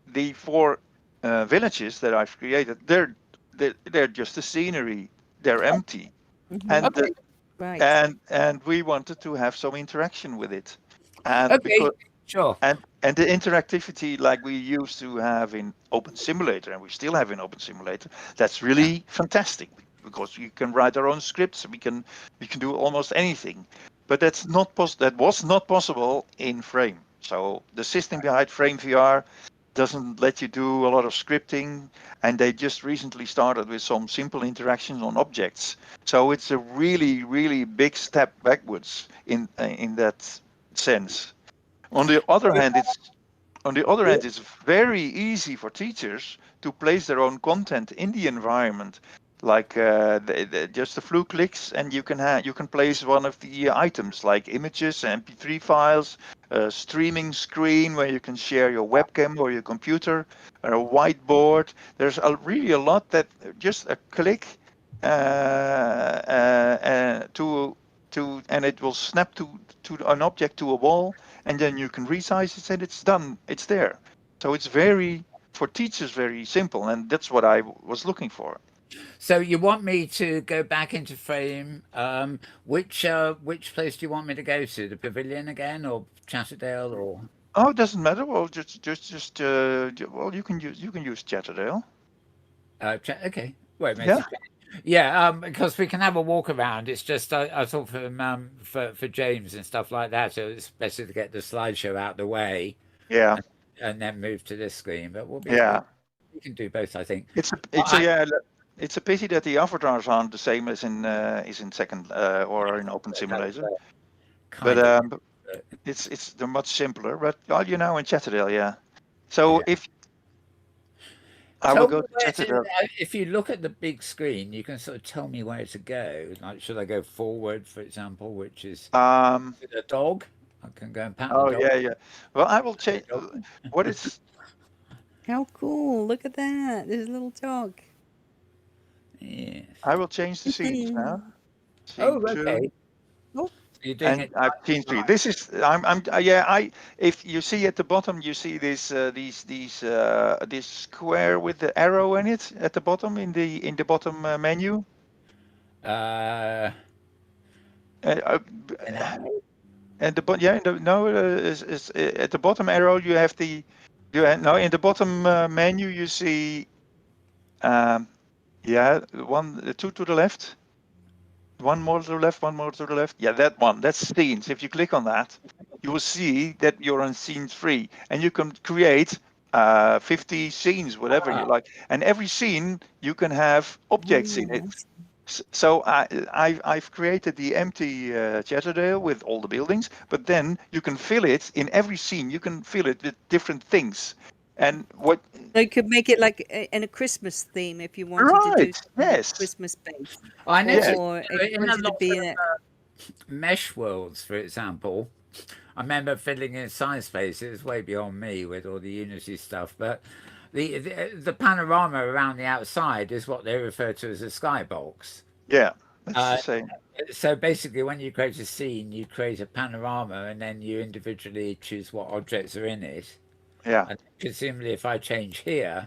the four villages that I've created, they're just a scenery. They're empty, Hmm. and Okay, Right. and we wanted to have some interaction with it, and okay, because sure. and the interactivity like we used to have in Open Simulator, and we still have in Open Simulator, that's Yeah. really fantastic because you can write our own scripts. We can do almost anything, but that was not possible in Frame. So the system behind Frame VR doesn't let you do a lot of scripting, and they just recently started with some simple interactions on objects. So it's a really, really big step backwards in that sense. On the other hand, it's very easy for teachers to place their own content in the environment. Like just a few clicks, and you can place one of the items like images, MP3 files, a streaming screen where you can share your webcam or your computer, or a whiteboard. There's really a lot that just a click and it will snap to an object to a wall, and then you can resize it and it's done. It's there. So it's for teachers, very simple, and that's what I was looking for. So you want me to go back into Frame? Which place do you want me to go to? The Pavilion again, or Chatterdale, or? Oh, it doesn't matter. Well, well, you can use Chatterdale. Okay. Well, it makes Yeah, it. Yeah, because we can have a walk around. It's just I thought for James and stuff like that, so it's better to get the slideshow out the way yeah, and then move to this screen. But yeah. we can do both, I think. It's a, Well, it's a, yeah. It's a pity that the avatars aren't the same as in second or in Open Simulator. But Kind of. they're much simpler. But you're now in Chatterdale, yeah. So Yeah. if I will Tell me go to where to. Chatterdale. If you look at the big screen, you can sort of tell me where to go. Like, should I go forward, for example, which is with a dog? I can go and pat the Oh dog. yeah. Well, I will change. What is? How cool! Look at that. There's a little dog. Yes. I will change the scenes now. Oh, Scene 2. okay. Oh, You're doing And it. I've seen 3. This is yeah. If you see at the bottom, you see this square with the arrow in it at the bottom in the bottom menu. Uh, Uh, an arrow? and the yeah, no, is at the bottom arrow you have no, in the bottom menu you see yeah, the 2 to the left. One more to the left, one more to the left. Yeah, that one. That's scenes. If you click on that, you will see that you're on scene 3, and you can create 50 scenes, whatever you like. And every scene you can have objects in it. So I've created the empty Chatterdale with all the buildings, but then you can fill it in every scene. You can fill it with different things. And what? they could make it like in a Christmas theme if you wanted to do Right? Yes. Christmas base, I noticed or if you in a wanted to lot be of in it. mesh worlds, for example, I remember filling in science spaces way beyond me with all the Unity stuff, but the panorama around the outside is what they refer to as a skybox. Yeah, that's Uh, the same. so basically, when you create a scene, you create a panorama, and then you individually choose what objects are in it. Yeah. And presumably, if I change here,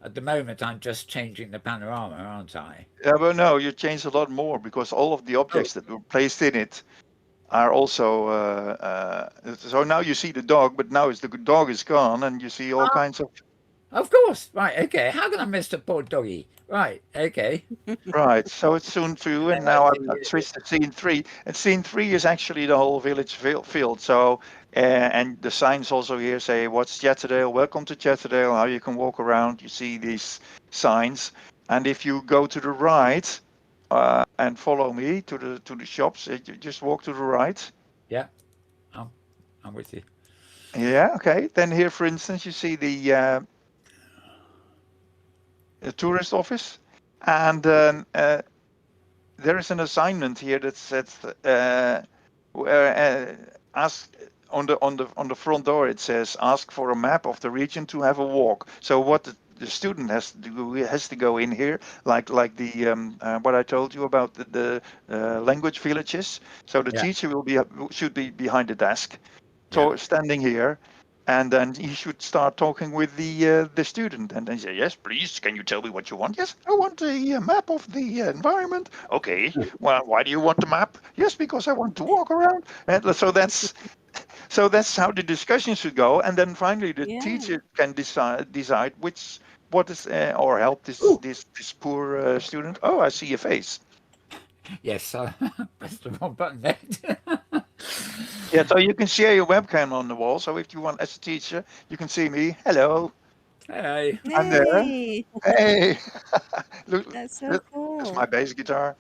at the moment, I'm just changing the panorama, aren't I? Yeah, but no, you change a lot more because all of the objects that were placed in it are also. So now you see the dog, but now the dog is gone, and you see all kinds of. Of course. Right. Okay. How can I miss the poor doggy? Right. Okay. Right, so it's soon 2, and now I've switched to scene 3. And scene 3 is actually the whole village field. So, and the signs also here say, "What's Chatterdale? Welcome to Chatterdale." How you can walk around. You see these signs, and if you go to the right and follow me to the shops, you just walk to the right. Yeah. I'm with you. Yeah, okay. Then here, for instance, you see the tourist office, and there is an assignment here that says ask on the front door. It says ask for a map of the region to have a walk. So what the student has to go in here, like the what I told you about the language villages. So the Yeah. teacher should be behind the desk, Yeah. standing here. And then he should start talking with the student, and then say, "Yes, please. Can you tell me what you want?" "Yes, I want a map of the environment." "Okay. Well, why do you want the map?" "Yes, because I want to walk around." And so that's how the discussion should go. And then finally, the Yeah. teacher can decide what is or help this poor student. Oh, I see a face. Yes. Pressed the wrong button there. Yeah, so you can share your webcam on the wall. So if you want, as a teacher, you can see me. Hello, Hey. I'm there. Hey, Hey, look, that's so that's cool. my bass guitar.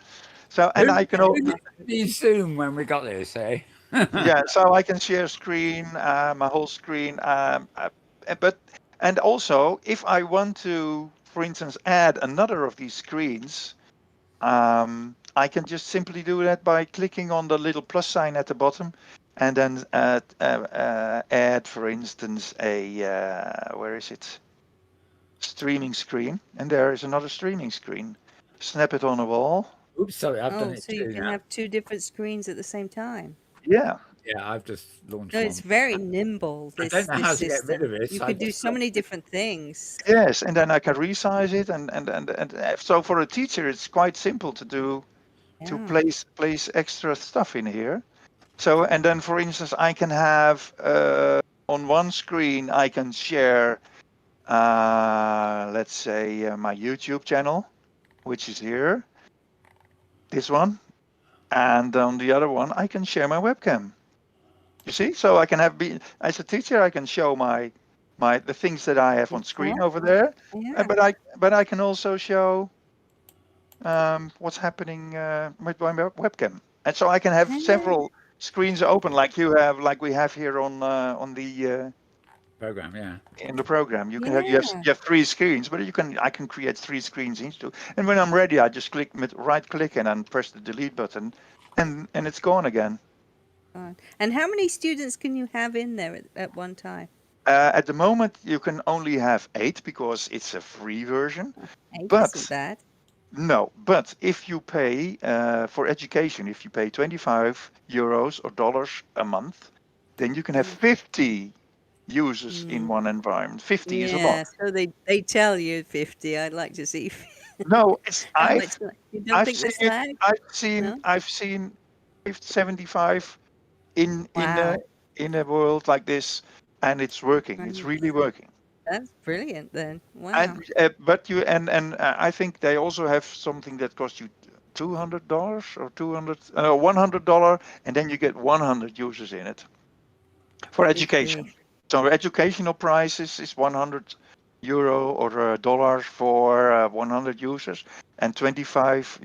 So and I can Who also, did these Zoom when we got this, eh? yeah, so I can share screen, my whole screen. But and also if I want to, for instance, add another of these screens, I can just simply do that by clicking on the little plus sign at the bottom, and then add, for instance, a where is it? Streaming screen, and there is another streaming screen. Snap it on a wall. Oops, sorry, I've done Oh, it so you too can now. have two different screens at the same time. Yeah. Yeah, I've just launched No, one. it's very nimble. I This don't know this how to get rid system. of it. You So I could do just so many different things. Yes, and then I can resize it, and so for a teacher, it's quite simple to do to Yeah. place extra stuff in here. So and then, for instance, I can have on one screen I can share, let's say, my YouTube channel, which is here, this one, and on the other one I can share my webcam. You see, so I can as a teacher I can show my the things that I have on That's screen fun. over there, Yeah. but I can also show what's happening with my webcam, and so I can have Ah, several screens open, like we have here on the Program, yeah. in the program. You can have yeah. you have three screens, but I can create three screens each too. And when I'm ready, I just right click and then press the delete button, and it's gone again. Fine. And how many students can you have in there at one time? At the moment, you can only have 8 because it's a free version. Eight isn't But bad. no, but if you pay for education, if you pay 25 euros or dollars a month, then you can have Mm. 50 users in Mm. one environment. 50 is a lot. Yeah, so they tell you 50. I'd like to see No, it's how much. You don't I've think seen there's it. lag? No? I've seen 75 in Wow. in a world like this, and it's working. It's Right. really working. That's brilliant then. Wow. And but you and I think they also have something that costs you $200 or $100, and then you get 100 users in it for I see. education. So educational prices is 100 euro or dollars for 100 users, and 25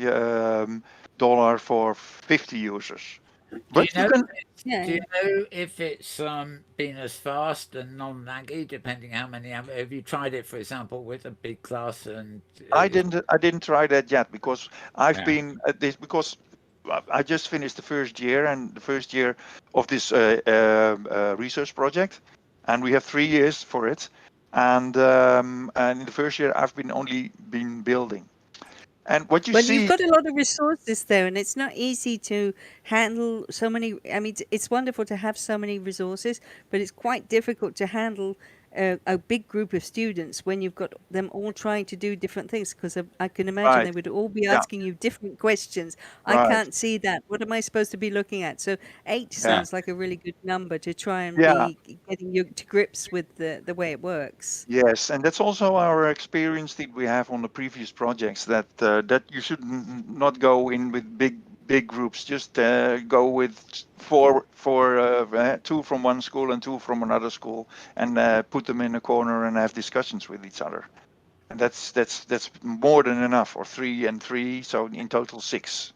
dollar for 50 users. Do you But you know? can. Do you Yeah. know if it's been as fast and non-laggy, depending how many? Have you tried it, for example, with a big class and? I didn't try that yet because I've Yeah. been at this because I just finished the first year and the first year of this research project, and we have 3 years for it. And in the first year I've been only been building. And what you Well, you've see, got a lot of resources there, and it's not easy to handle so many. I mean, it's wonderful to have so many resources, but it's quite difficult to handle a big group of students when you've got them all trying to do different things. Because I can imagine they right? would all be Yeah, asking you different questions. I right. can't see that. What am I supposed to be looking at? So eight Yeah, sounds like a really good number to try and yeah. be getting you to grips with the way it works. Yes, and that's also our experience that we have on the previous projects that you should not go in with big groups. Just go with two from one school and two from another school, and put them in a corner and have discussions with each other. And that's more than enough, or 3 and 3. So in total 6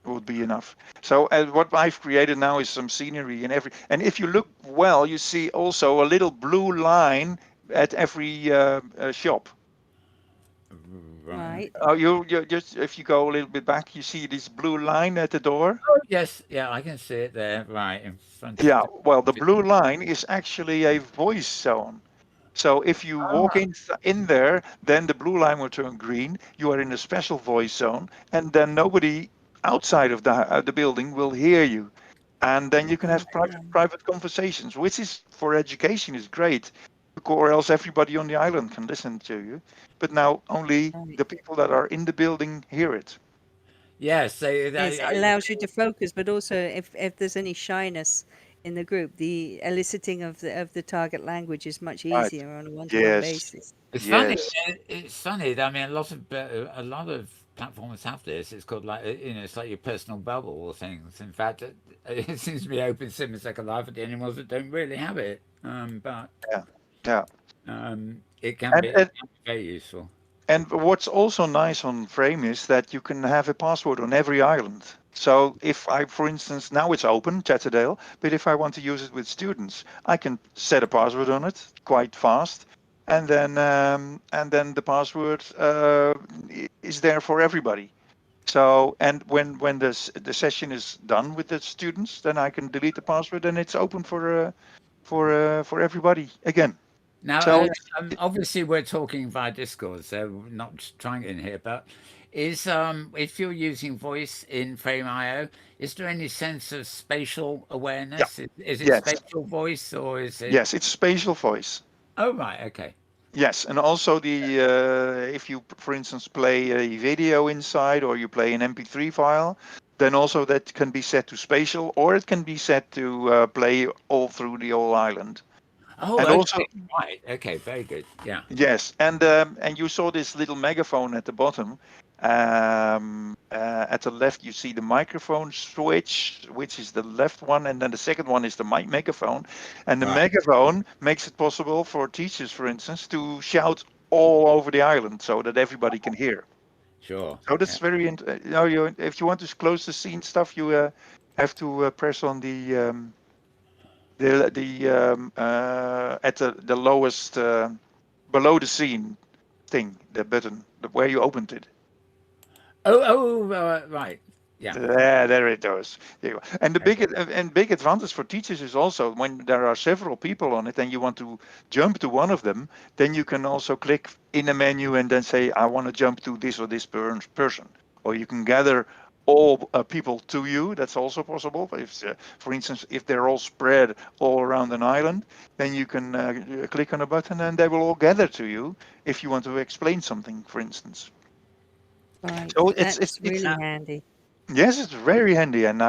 would be enough. So what I've created now is some scenery in every. And if you look well, you see also a little blue line at every shop. Right. Right. Oh, you just if you go a little bit back, you see this blue line at the door. Oh, yes. Yeah, I can see it there, right in front of Yeah, the. well, the blue line is actually a voice zone. So if you walk Ah, in there, then the blue line will turn green. You are in a special voice zone, and then nobody outside of the building will hear you. And then you can have private conversations, which is for education is great, or else everybody on the island can listen to you. But now only Right. the people that are in the building hear it. yes. Yes, it allows you to focus, but also if there's any shyness in the group, the eliciting of the target language is much Right. easier on a one-to-one Yes. basis. It's funny. Yes. It's funny. I mean, a lot of platforms have this. It's called it's like your personal bubble or things. In fact, it seems to be Opensim and Second Life are the only ones that don't really have it. But Yeah. Yeah. it can And, be and very useful. and what's also nice on Frame is that you can have a password on every island. So if I, for instance, now it's open, Chatterdale, but if I want to use it with students, I can set a password on it quite fast, and then the password is there for everybody. So and when the session is done with the students, then I can delete the password and it's open for everybody again. Now, So obviously, we're talking via Discord, so we're not trying it in here. But is if you're using voice in Frame.io, is there any sense of spatial yeah, awareness? Is it yes, spatial voice or is it? yes, it's spatial voice. Oh, right. Okay. Yes, and also the if you, for instance, play a video inside or you play an MP3 file, then also that can be set to spatial, or it can be set to play all through the whole island. Oh, And okay. also, Right. Okay. Very good. Yeah. yes, and you saw this little megaphone at the bottom. At the left, you see the microphone switch, which is the left one, and then the second one is the megaphone. And the Right. megaphone makes it possible for teachers, for instance, to shout all over the island so that everybody can hear. Sure. So that's very if you want to close the scene stuff, you have to press on at the lowest below the scene thing, the button, where you opened it. Right. Yeah. There it goes. There you go. And the big advantage for teachers is also when there are several people on it and you want to jump to one of them, then you can also click in a menu and then say, I want to jump to this or this person. Or you can gather all people to you. That's also possible. If, for instance, if they're all spread all around an island, then you can click on a button and they will all gather to you if you want to explain something, for instance. Right. So That's really handy. yes, it's very handy, and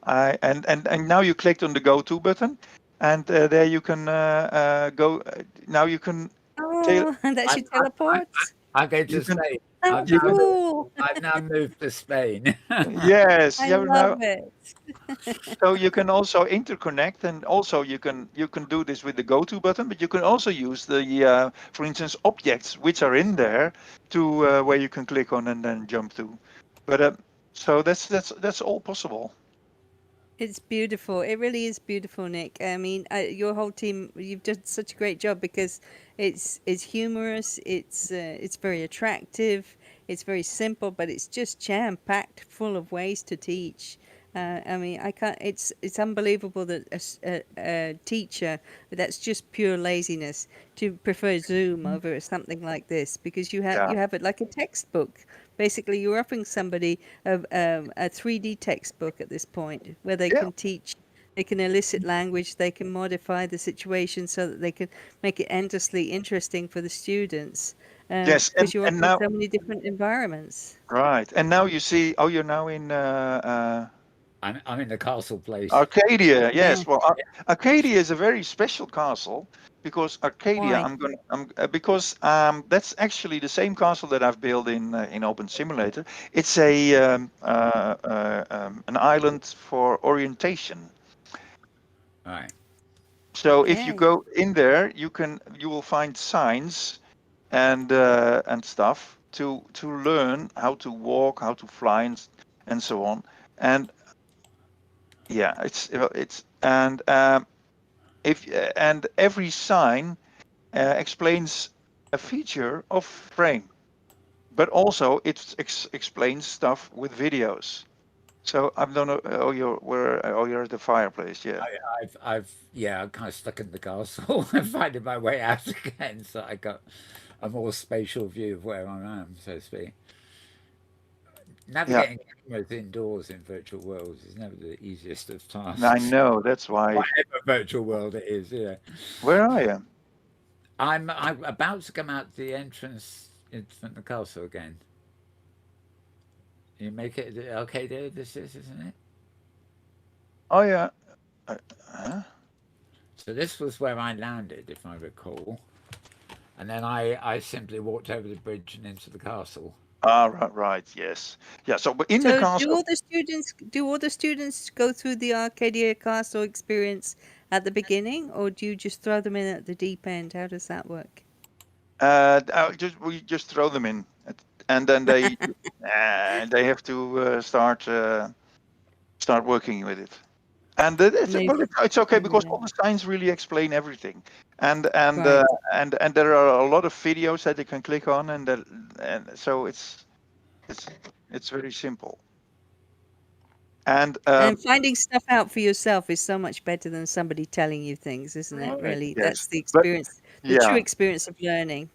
and now you clicked on the go to button, and there you can go. Now you can tail. Oh, and that's I, your I, I, teleport. I go You to can Spain. How I've you now can moved, cool! I've now moved to Spain. yes, I you love now. it. So you can also interconnect, and also you can do this with the go to button, but you can also use the for instance objects which are in there to where you can click on and then jump to. But so that's all possible. It's beautiful. It really is beautiful, Nick. I mean, your whole team, you've done such a great job because it's humorous. It's very attractive. It's very simple, but it's just jam packed full of ways to teach. I mean, I can't. It's unbelievable that a teacher that's just pure laziness to prefer Zoom over something like this because Yeah, you have it like a textbook. Basically, you're offering somebody a 3D textbook at this point where they yeah. can teach, they can elicit language, they can modify the situation so that they can make it endlessly interesting for the students Yes, because you're and offering now so many different environments. right, and now you see. Oh, you're now in I'm in the castle place. Arcadia. Yeah. Yes, well, Arcadia is a very special castle because Arcadia. Why? Because that's actually the same castle that I've built in Open Simulator. It's an island for orientation. Right. So if you Okay. go in there, you will find signs and stuff to learn how to walk, how to fly, and so on. And yeah, it's if and every sign explains a feature of frame, but also it explains stuff with videos. So I don't know. You're at the fireplace. Yeah. Yeah, I'm kind of stuck in the castle. I'm finding my way out again, so I got a more spatial view of where I am, so to speak. Yeah. Navigating cameras indoors in virtual worlds is never the easiest of I tasks. know. That's why. Whatever virtual world it is, yeah. Where are you? I'm about to come out the entrance in front of the castle again. You make it okay there, this is, isn't it? Oh yeah. Huh? So this was where I landed, if I recall. And then I simply walked over the bridge and into the castle. Ah, right, right. Yes. Yeah. So, but in the So castle. do all the students go through the Arcadia Castle experience at the beginning, or do you just throw them in at the deep end? How does that work? We just throw them in, and then they have to start working with it. And And they it's okay because yeah, all the signs really explain everything, and and uh, right. and there are a lot of videos that they can click on, and so it's it's very simple. And And finding stuff out for yourself is so much better than somebody telling you things, isn't it? right, Really, yes, that's the but experience, the true yeah. experience of learning.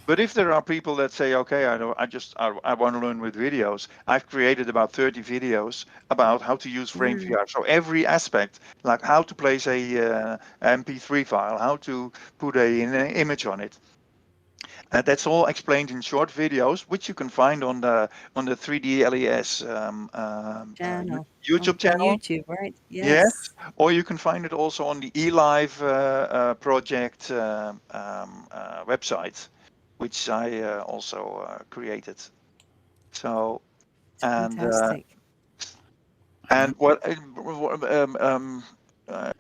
But if there are people that say, okay, I want to learn with videos, I've created about 30 videos about how to use Frame Mm, VR. So every aspect, like how to place a MP3 file, how to put an image on it, that's all explained in short videos, which you can find on the 3D LES channel YouTube on channel. YouTube, right? Yes, Yes, or you can find it also on the eLive project website, which I also created. So it's and uh, fantastic. and what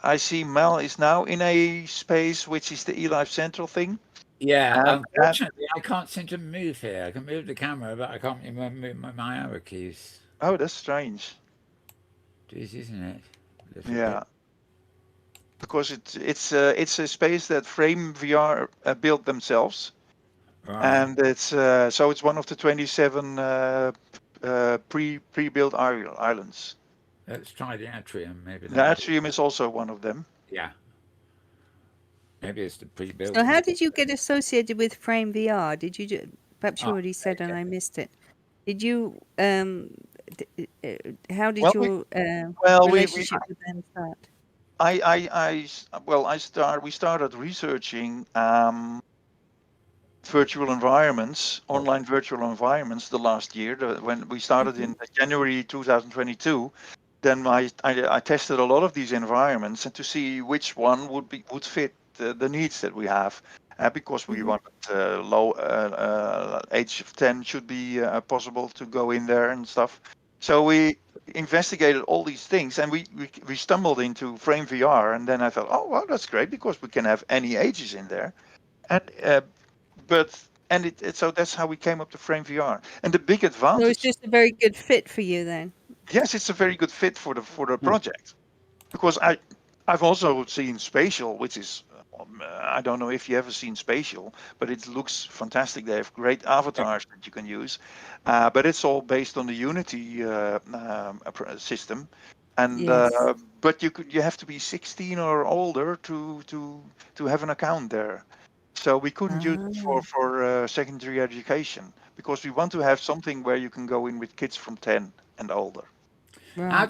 I see Mel is now in a space which is the eLive Central thing. Yeah, And unfortunately, I can't seem to move here. I can move the camera, but I can't move my arrow keys. oh, that's strange. Jeez, isn't it? A little bit. Yeah, because it's a space that Frame VR built themselves, Right. and it's one of the 27 pre-built islands. Let's try the atrium. Maybe The that'll be. atrium is also one of them. Yeah. Maybe it's the pre-built So how one. did you get associated with Frame VR? Did you perhaps you Oh, already said and okay. I missed it? Did you how did Well, your we relationship with them start? we started researching virtual environments, Oh, online virtual environments the last year. When we started in January 2022, then I tested a lot of these environments and to see which one would fit the needs that we have. Because we wanted low age of 10 should be possible to go in there and stuff. So we investigated all these things and we stumbled into Frame VR, and then I thought, oh well, that's great because we can have any ages in there. And so that's how we came up to Frame VR. And the big So it's advantage, just a very good fit for you then. yes, it's a very good fit for the project, because I've also seen Spatial, which is I don't know if you ever seen Spatial, but it looks fantastic. They have great avatars that you can use, but it's all based on the Unity system. And Yes. but you have to be 16 or older to have an account there. So we couldn't use it for secondary education because we want to have something where you can go in with kids from 10 and older. Right.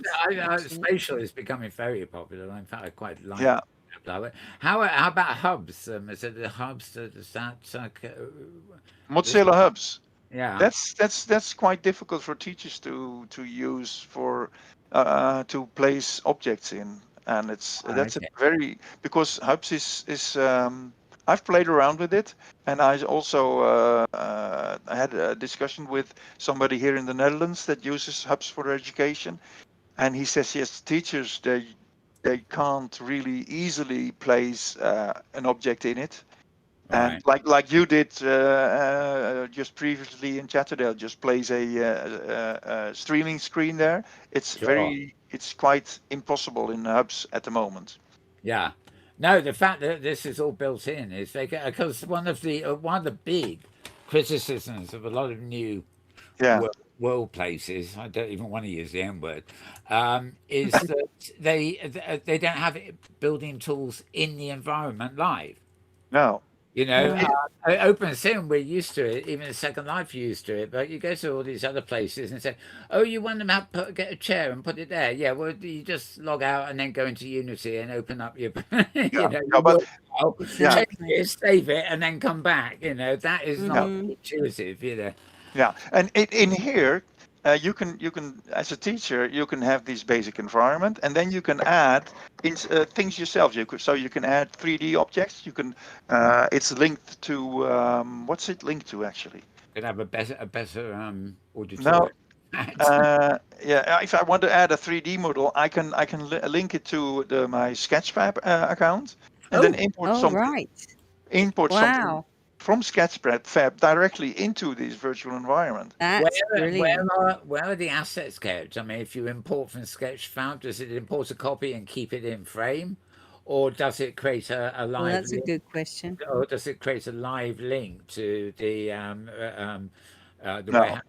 Spatial is becoming very popular. In fact, I quite like Yeah, that. How about hubs? Is it the hubs? Is that this? Mozilla Hubs. Yeah. That's quite difficult for teachers to use for to place objects in, and that's a Okay. very, because Hubs is I've played around with it, and I also I had a discussion with somebody here in the Netherlands that uses Hubs for education, and he says yes, teachers they can't really easily place an object in it. And Right. like you did just previously in Chatterdale, just place a streaming screen there. Sure. It's quite impossible in hubs at the moment. Yeah. No, the fact that this is all built in is because one of the big criticisms of a lot of new Yeah, world places, I don't even want to use the N word, is that they don't have building tools in the environment live. no, You know, Right. Opensim, we're used to it. Even Second Life, you're used to it. But you go to all these other places and say, "Oh, you want them to get a chair and put it there?" Yeah, well, you just log out and then go into Unity and open up your, yeah, your but work file, yeah, change Exactly. it, save it, and then come back. That is yeah, not Mm-hmm. intuitive. yeah. And in here, you can as a teacher you can have this basic environment, and then you can add things yourself. You can add 3D objects. You can it's linked to what's it linked to actually? Could have a better No, auditorium. yeah. If I want to add a 3D model, I can link it to my Sketchfab account, and then Oh, Oh, right. import something Wow. from Sketchfab directly into this virtual environment. where That's where brilliant. where are the assets kept? I mean, if you import from Sketchfab, does it import a copy and keep it in frame, or does it create a Well, live that's a link, good question. or does it create a live link to the No, warehouse?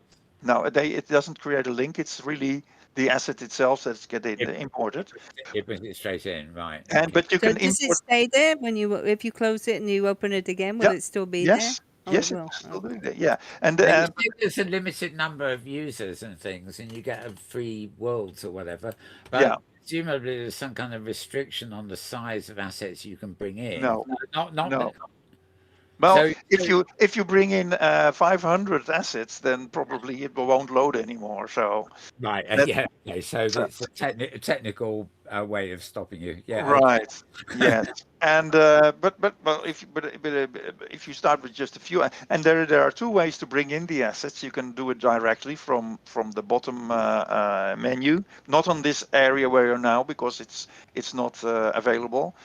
no, it doesn't create a link. It's really the asset itself that's getting It, imported. it brings it straight in, right? And Okay. but you So can does it import. stay there when if you close it and you open it again, will Yeah, it still be there? yes, Oh, it yes, it will. is still doing Okay. that. Yeah, and Now you say there's a limited number of users and things, and you get a free worlds or whatever, yeah, but presumably there's some kind of restriction on the size of assets you can bring in. no, Not no. Well, so. if you bring in 500 assets, then probably it won't load anymore. So Right. that Yeah. Okay. So so, it's a technical way of stopping you. Yeah. Okay. Right. Yes. And but if you start with just a few, and there are two ways to bring in the assets. You can do it directly from the bottom menu, not on this area where you're now because it's not available.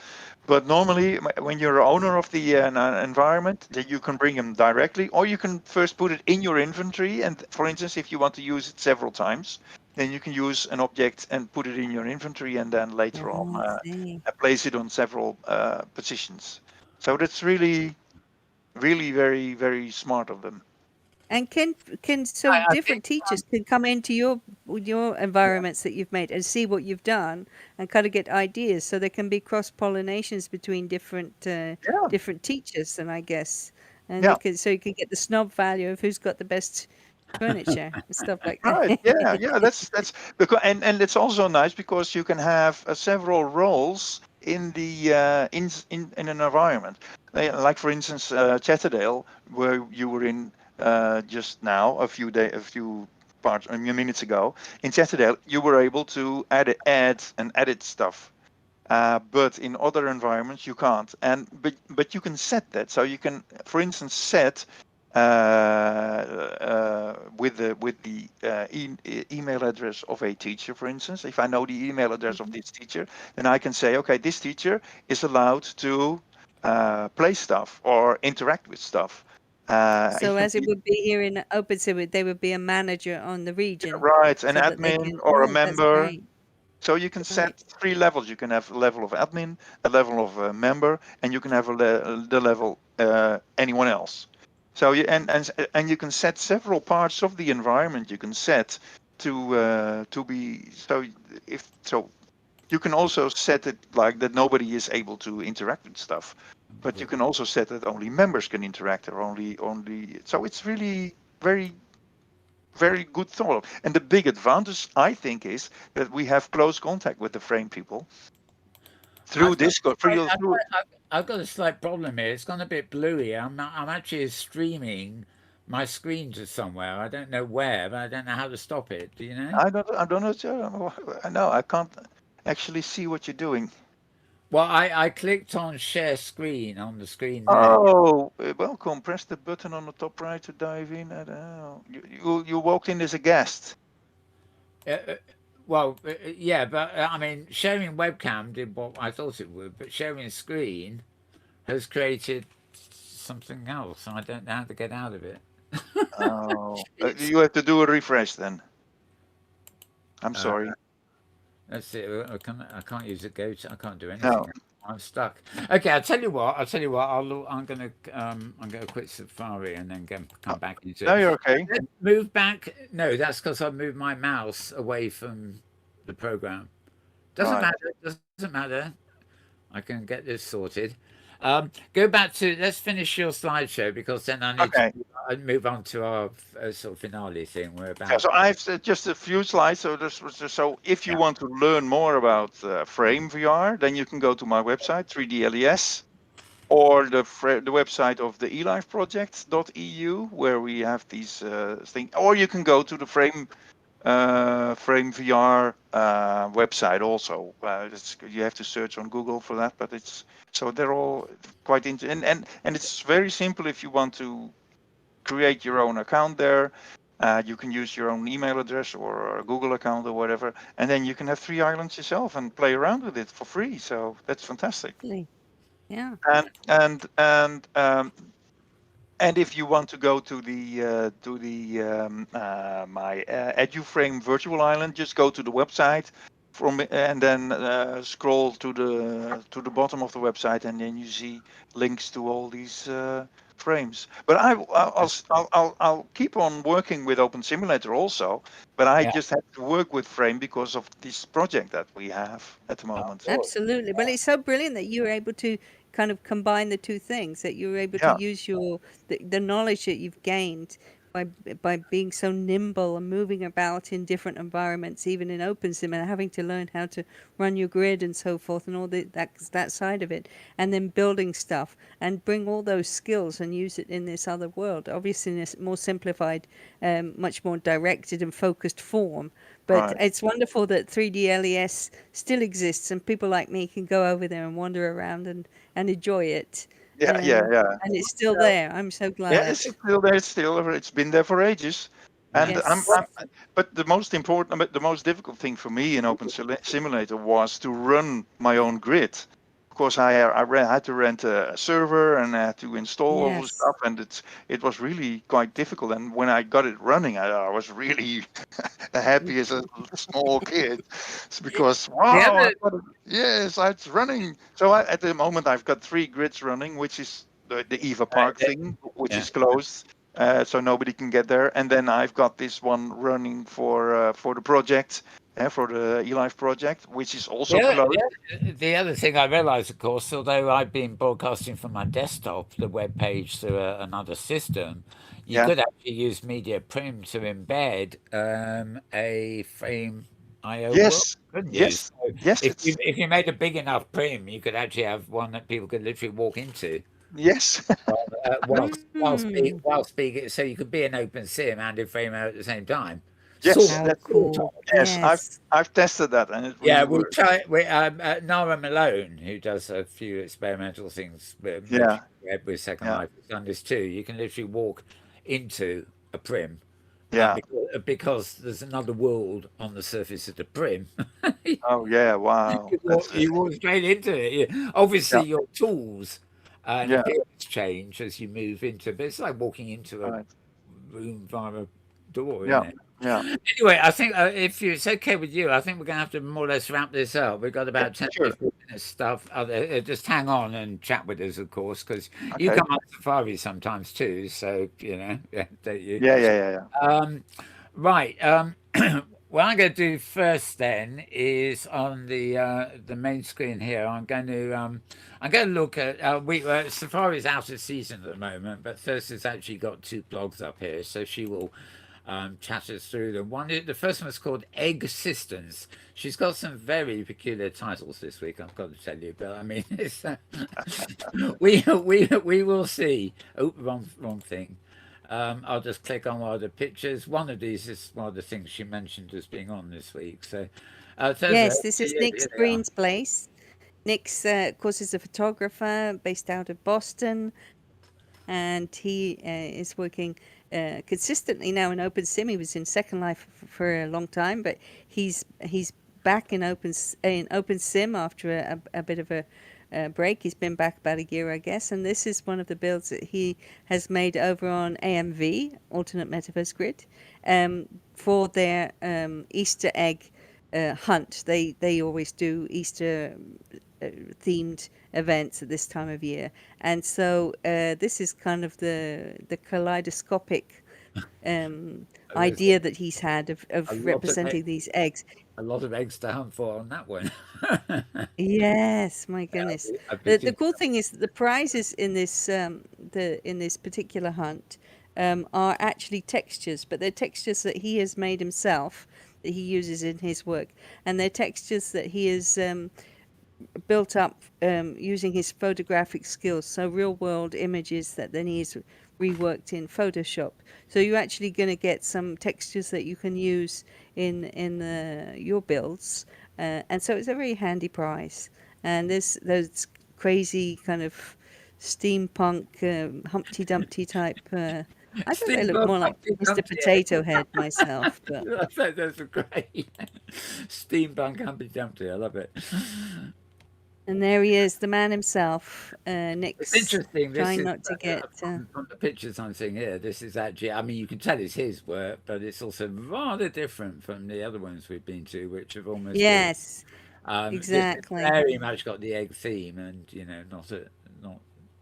But normally, when you're owner of the environment, then you can bring them directly, or you can first put it in your inventory. And for instance, if you want to use it several times, then you can use an object and put it in your inventory, and then later on I see. place it on several positions. So that's really, really very, very smart of them. And can so I think different teachers can come into your environments that you've made and see what you've done and kind of get ideas, so there can be cross pollinations between Yeah, different teachers, and I guess, and yeah. you can get the snob value of who's got the best furniture and stuff like Right. Yeah. Yeah. that. That's because and it's also nice because you can have several roles in the in an environment. Like for instance, Chatterdale, where you were in just now, a few parts, minutes ago. In Chatterdale, you were able to add and edit stuff. But in other environments you can't, and but you can set that. So you can, for instance, set with the email address of a teacher. For instance, if I know the email address of this teacher, then I can say, okay, this teacher is allowed to play stuff or interact with stuff. He So can as it be would be here in Opensim, they would be a manager on the region, right, an so that they admin can. or a Oh, that's member. great. So you can Right. set three levels. You can have a level of admin, a level of member, and you can have the level anyone else. So and you can set several parts of the environment. You can set to be so if so. You can also set it like that nobody is able to interact with stuff, but you can also set that only members can interact or only. So it's really very good thought. And the big advantage, I think, is that we have close contact with the frame people through I've got, Discord. I've got a slight problem here. It's gone a bit bluey. I'm actually streaming my screen to somewhere. I don't know where, but I don't know how to stop it. Do you know? I don't know. Sir. I know I can't actually see what you're doing. Well, I clicked on share screen on the screen there. Oh, welcome. Press the button on the top right to dive in. You walked in as a guest. Uh, uh, yeah, but I mean, sharing webcam did what I thought it would, but sharing screen has created something else. I don't know how to get out of it. Oh, you have to do a refresh then. I'm Uh, sorry. Let's see. I can't use a go to. I can't do No, anything. I'm stuck. Okay, I'll tell you what. I'm gonna quit Safari and then come back into no, it. you're okay. Let's move back. No, that's because I moved my mouse away from the program. Doesn't Right. matter. Doesn't matter. I can get this sorted. Go back to. Let's finish your slideshow because then I need to Okay. move on to our sort of finale thing. We're Yeah, about. so I've just a few slides. So this was so if you Yeah. want to learn more about Frame VR, then you can go to my website 3DLES or the website of the eLife project.eu where we have these things, or you can go to the Frame VR website also. You have to search on Google for that, but it's so they're all quite interesting, and it's very simple if you want to create your own account there. You can use your own email address or a Google account or whatever, and then you can have 3 islands yourself and play around with it for free. So that's fantastic. Lovely. Yeah. And and and um, and if you want to go to the my EduFrame virtual island, just go to the website and then scroll to the bottom of the website, and then you see links to all these frames. But I'll keep on working with Open Simulator also, but I Yeah. just have to work with Frame because of this project that we have at the Of moment. course. Absolutely. Well, it's so brilliant that you were able to kind of combine the two things, that you were able to Yeah. use the knowledge that you've gained by being so nimble and moving about in different environments, even in OpenSim, and having to learn how to run your grid and so forth, and all that side of it, and then building stuff and bring all those skills and use it in this other world, obviously in a more simplified, much more directed and focused form. But Right. it's wonderful that 3D LES still exists and people like me can go over there and wander around and enjoy it. Yeah, yeah, yeah. And it's still there. I'm so glad. Yes, it's still there. It's still, it's been there for ages. And Yes. but the most important, but the most difficult thing for me in Simulator was to run my own grid. Of course, had to rent a server and I had to install all the Yes. stuff, and it was really quite difficult. And when I got it running, I was really happy as a small kid. It's because The wow, other, yes, it's running. So at the moment, I've got 3 grids running, which is the Eva Park thing, which yeah. is closed, so nobody can get there. And then I've got this one running for the project, for the eLife project, which is also closed. The other thing I realised, of course, although I've been broadcasting from my desktop, the web page through another system, you Yeah. could actually use Media Prim to embed a frame IO world, Yes. couldn't you? Yes. So Yes. It's if you made a big enough prim, you could actually have one that people could literally walk into. yes. Mm. While speaking, so you could be an open sim and a frame out at the same time. yes. How That's Sort of. cool. yes. Yes. I've tested that and it Yeah, really we works. try. Nara Malone, who does a few experimental things with Yeah. Second Yeah. Life, has done this too. You can literally walk into a prim, Yeah. because there's another world on the surface of the prim. Oh yeah. Wow. That's You walk straight into it. yeah. Obviously, your tools and Yeah. appearance change as you move into, but it's like walking into a Right. room via a door, isn't Yeah. it? Yeah. Anyway, I think if it's okay with you, I think we're going to have to more or less wrap this up. We've got Yeah. about 10, Sure. 15 minutes stuff. Just hang on and chat with us, of course, because you Okay. come on Safari sometimes too. So, yeah, don't you? Yeah. Yeah. Yeah. Yeah. Right. What I'm going to do first then is on the main screen here. I'm going to look at Safari's out of season at the moment, but Thirza's actually got 2 blogs up here, so she will chat us through them. The first one is called Egg Systems. She's got some very peculiar titles this week, I've got to tell you. But I mean, we will see. Oh, wrong thing. I'll just click on one of the pictures. One of these is one of the things she mentioned as being on this week. So, Thirza, Yes, this is Nick's here they are. Green's place. Nick's, of course, is a photographer based out of Boston, and he is working consistently now in Opensim. He was in Second Life for a long time, but he's back in Opensim after a bit of a break. He's been back about a year, I guess, and this is one of the builds that he has made over on AMV, Alternate Metaverse Grid, for their Easter egg hunt. They always do Easter themed events at this time of year, and so this is kind of the kaleidoscopic idea that he's had of A lot of representing these eggs. a lot of eggs to hunt for on that one. Yes, my goodness. I'd be The too. cool thing is that the prizes in this in this particular hunt are actually textures, but they're textures that he has made himself, that he uses in his work, and they're textures that he has built up using his photographic skills. So real world images that then he's reworked in Photoshop. So you're actually going to get some textures that you can use in your builds, and so it's a very handy prize. And there's those crazy kind of steampunk Humpty Dumpty type. I thought they looked Steampunk more like Humpty Mr. Dumpty. Potato Head myself, but That's great. Steampunk Humpty Dumpty. I love it. and there he is, the man himself. It's Nick's interesting. This trying is not to get. from the pictures I'm seeing here. This is actually, I mean, you can tell it's his work, but it's also rather different from the other ones we've been to, which have almost been. Yes, This has exactly. very much got the egg theme, and not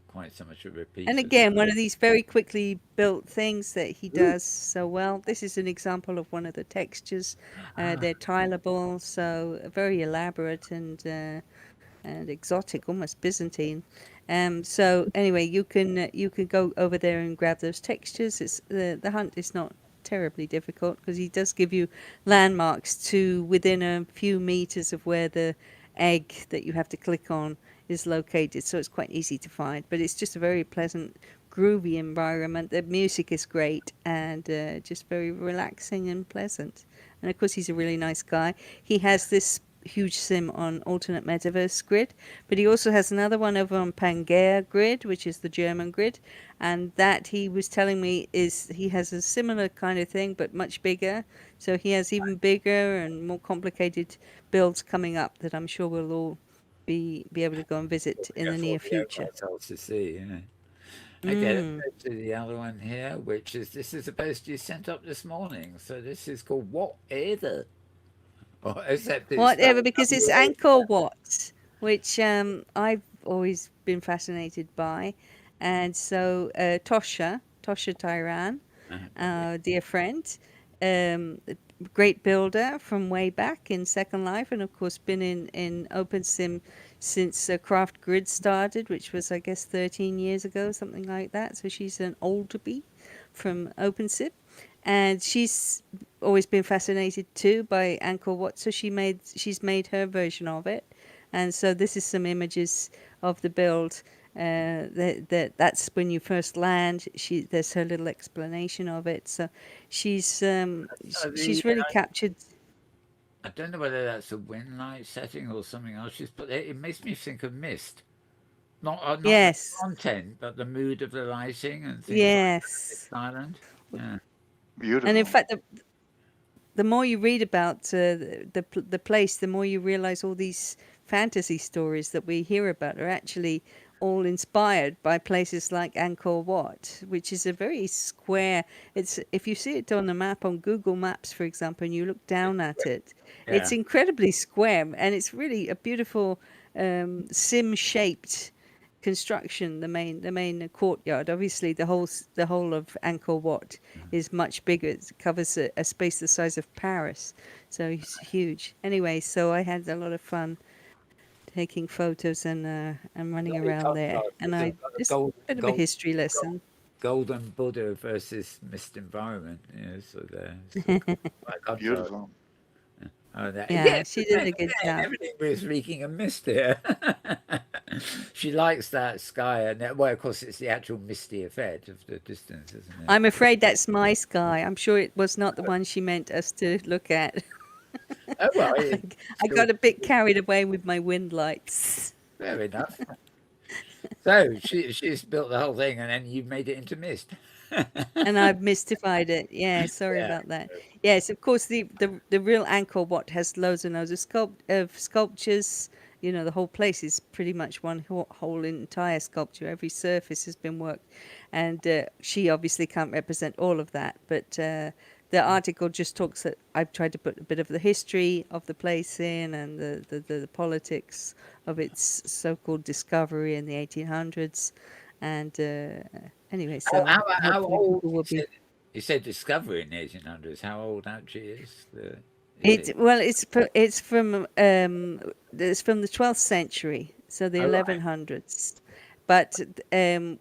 quite so much a repeat. And again, one of these very quickly built things that he does so well. This is an example of one of the textures. They're tileable, so very elaborate and exotic, almost Byzantine. So anyway, you can go over there and grab those textures. It's the hunt is not terribly difficult because he does give you landmarks to within a few meters of where the egg that you have to click on is located, so it's quite easy to find. But it's just a very pleasant, groovy environment. The music is great and just very relaxing and pleasant. and of course he's a really nice guy. He has this huge sim on alternate metaverse grid, but he also has another one over on Pangaea grid, which is the German grid, and that he was telling me is he has a similar kind of thing but much bigger. So he has even bigger and more complicated builds coming up that I'm sure we'll all be able to go and visit in the near future. Ourselves to see. Okay, let's go to the other one here, which is this is a post you sent up this morning. So this is called Whatever. Or except it's Whatever, spelled because it's W-A. Angkor Wat, which I've always been fascinated by. And so Tosha Tyran, dear friend, great builder from way back in Second Life, and of course been in Opensim since Craft Grid started, which was, I guess, 13 years ago, something like that. So she's an older bee from Opensim. And she's always been fascinated too by Angkor Wat, so she's made her version of it. And so this is some images of the build. That's when you first land. There's her little explanation of it. So she's really captured. I don't know whether that's a wind light setting or something else she's put there. It makes me think of Mist. Not Yes. the content, but the mood of the lighting and things Yes. like Island. Yeah. Beautiful. And in fact, the more you read about the place, the more you realize all these fantasy stories that we hear about are actually all inspired by places like Angkor Wat, which is a very square. It's if you see it on the map on Google Maps, for example, and you look down at it, it's incredibly square, and it's really a beautiful sim-shaped construction. The main courtyard, obviously the whole of Angkor Wat is much bigger. It covers a space the size of Paris, so it's huge. Anyway, so I had a lot of fun taking photos and running around there, and I just a bit of a history lesson. Golden Buddha versus Mist environment. So there. Beautiful. Yeah, she did a good job. Everything was reeking of mist here. She likes that sky, and well, of course, it's the actual misty effect of the distance, isn't it? I'm afraid that's my sky. I'm sure it was not the one she meant us to look at. Oh well, I got a bit carried away with my wind lights. Fair enough. So she's built the whole thing, and then you've made it into mist. And I've mystified it. Yeah, sorry about that. Yes, of course, the real Angkor Wat has loads and loads of sculptures. You know, the whole place is pretty much one whole entire sculpture. Every surface has been worked, and she obviously can't represent all of that. But the article just talks that I've tried to put a bit of the history of the place in, and the politics of its so-called discovery in the 1800s, and anyway, so how old will be? You said discovery in the 1800s. How old actually is the? It's from the 12th century, so the 1100s. But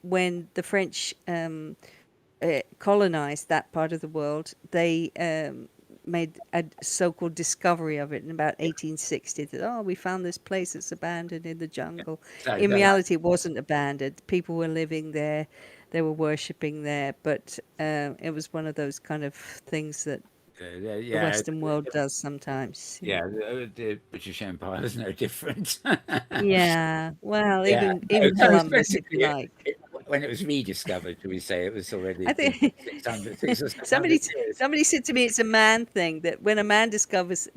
when the French colonized that part of the world, they made a so-called discovery of it in about 1860. That we found this place that's abandoned in the jungle. In reality, it wasn't abandoned. People were living there. They were worshipping there, but it was one of those kind of things that the Western world does sometimes. Yeah, the British Empire is no different. Yeah, well, even Columbus, if you like. When it was rediscovered, do we say it was already? I think 600 somebody said to me it's a man thing, that when a man discovers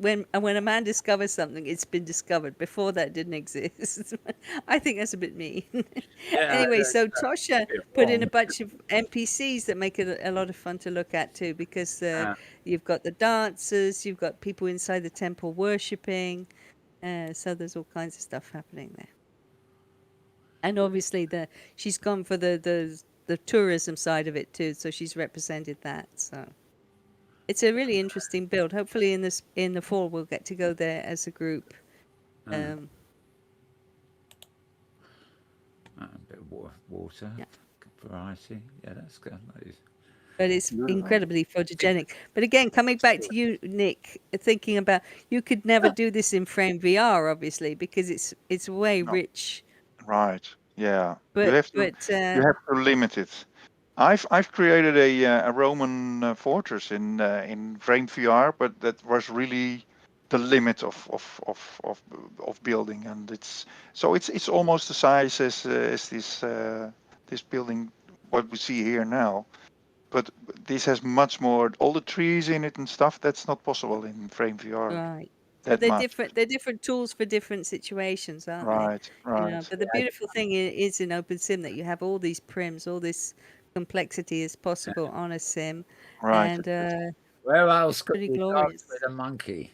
something, it's been discovered. Before that didn't exist. I think that's a bit mean. Anyway, so Tosha put in a bunch of NPCs that make it a lot of fun to look at too, because you've got the dancers, you've got people inside the temple worshipping, so there's all kinds of stuff happening there. And obviously she's gone for the tourism side of it too, so she's represented that. So it's a really interesting build. Hopefully in the fall we'll get to go there as a group. A bit of water, variety. Yeah, that's good. But it's incredibly photogenic. But again, coming back to you, Nick, thinking about, you could never do this in Frame VR, obviously, because it's way rich. Right. Yeah. But you have to limit it. I've created a Roman fortress in Frame VR, but that was really the limit of building, and it's almost the size as this building what we see here now. But this has much more, all the trees in it and stuff. That's not possible in Frame VR Right. But that much. they're different tools for different situations, aren't they? Right, You know, right, but the beautiful thing is in Opensim that you have all these prims, all this complexity is possible on a sim, right, and Where else could pretty we dance glorious. with a monkey?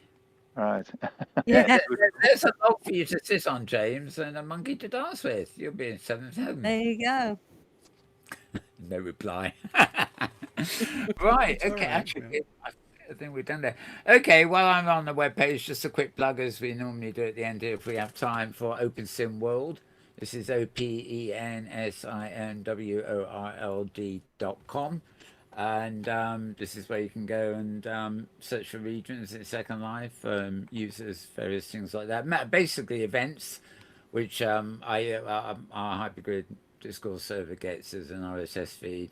right. Yeah, Yeah, there's a log for you to sit on, James, and a monkey to dance with. You'll be in seventh heaven. there you go. No reply. Right. It's all Okay. right. Actually, Yeah. I think we're done there. Okay. While I'm on the webpage, just a quick plug as we normally do at the end here, if we have time, for Opensim World. This is OpenSimWorld.com. And this is where you can go and search for regions in Second Life, users, various things like that. Basically, events which our Hypergrid Discord server gets as an RSS feed,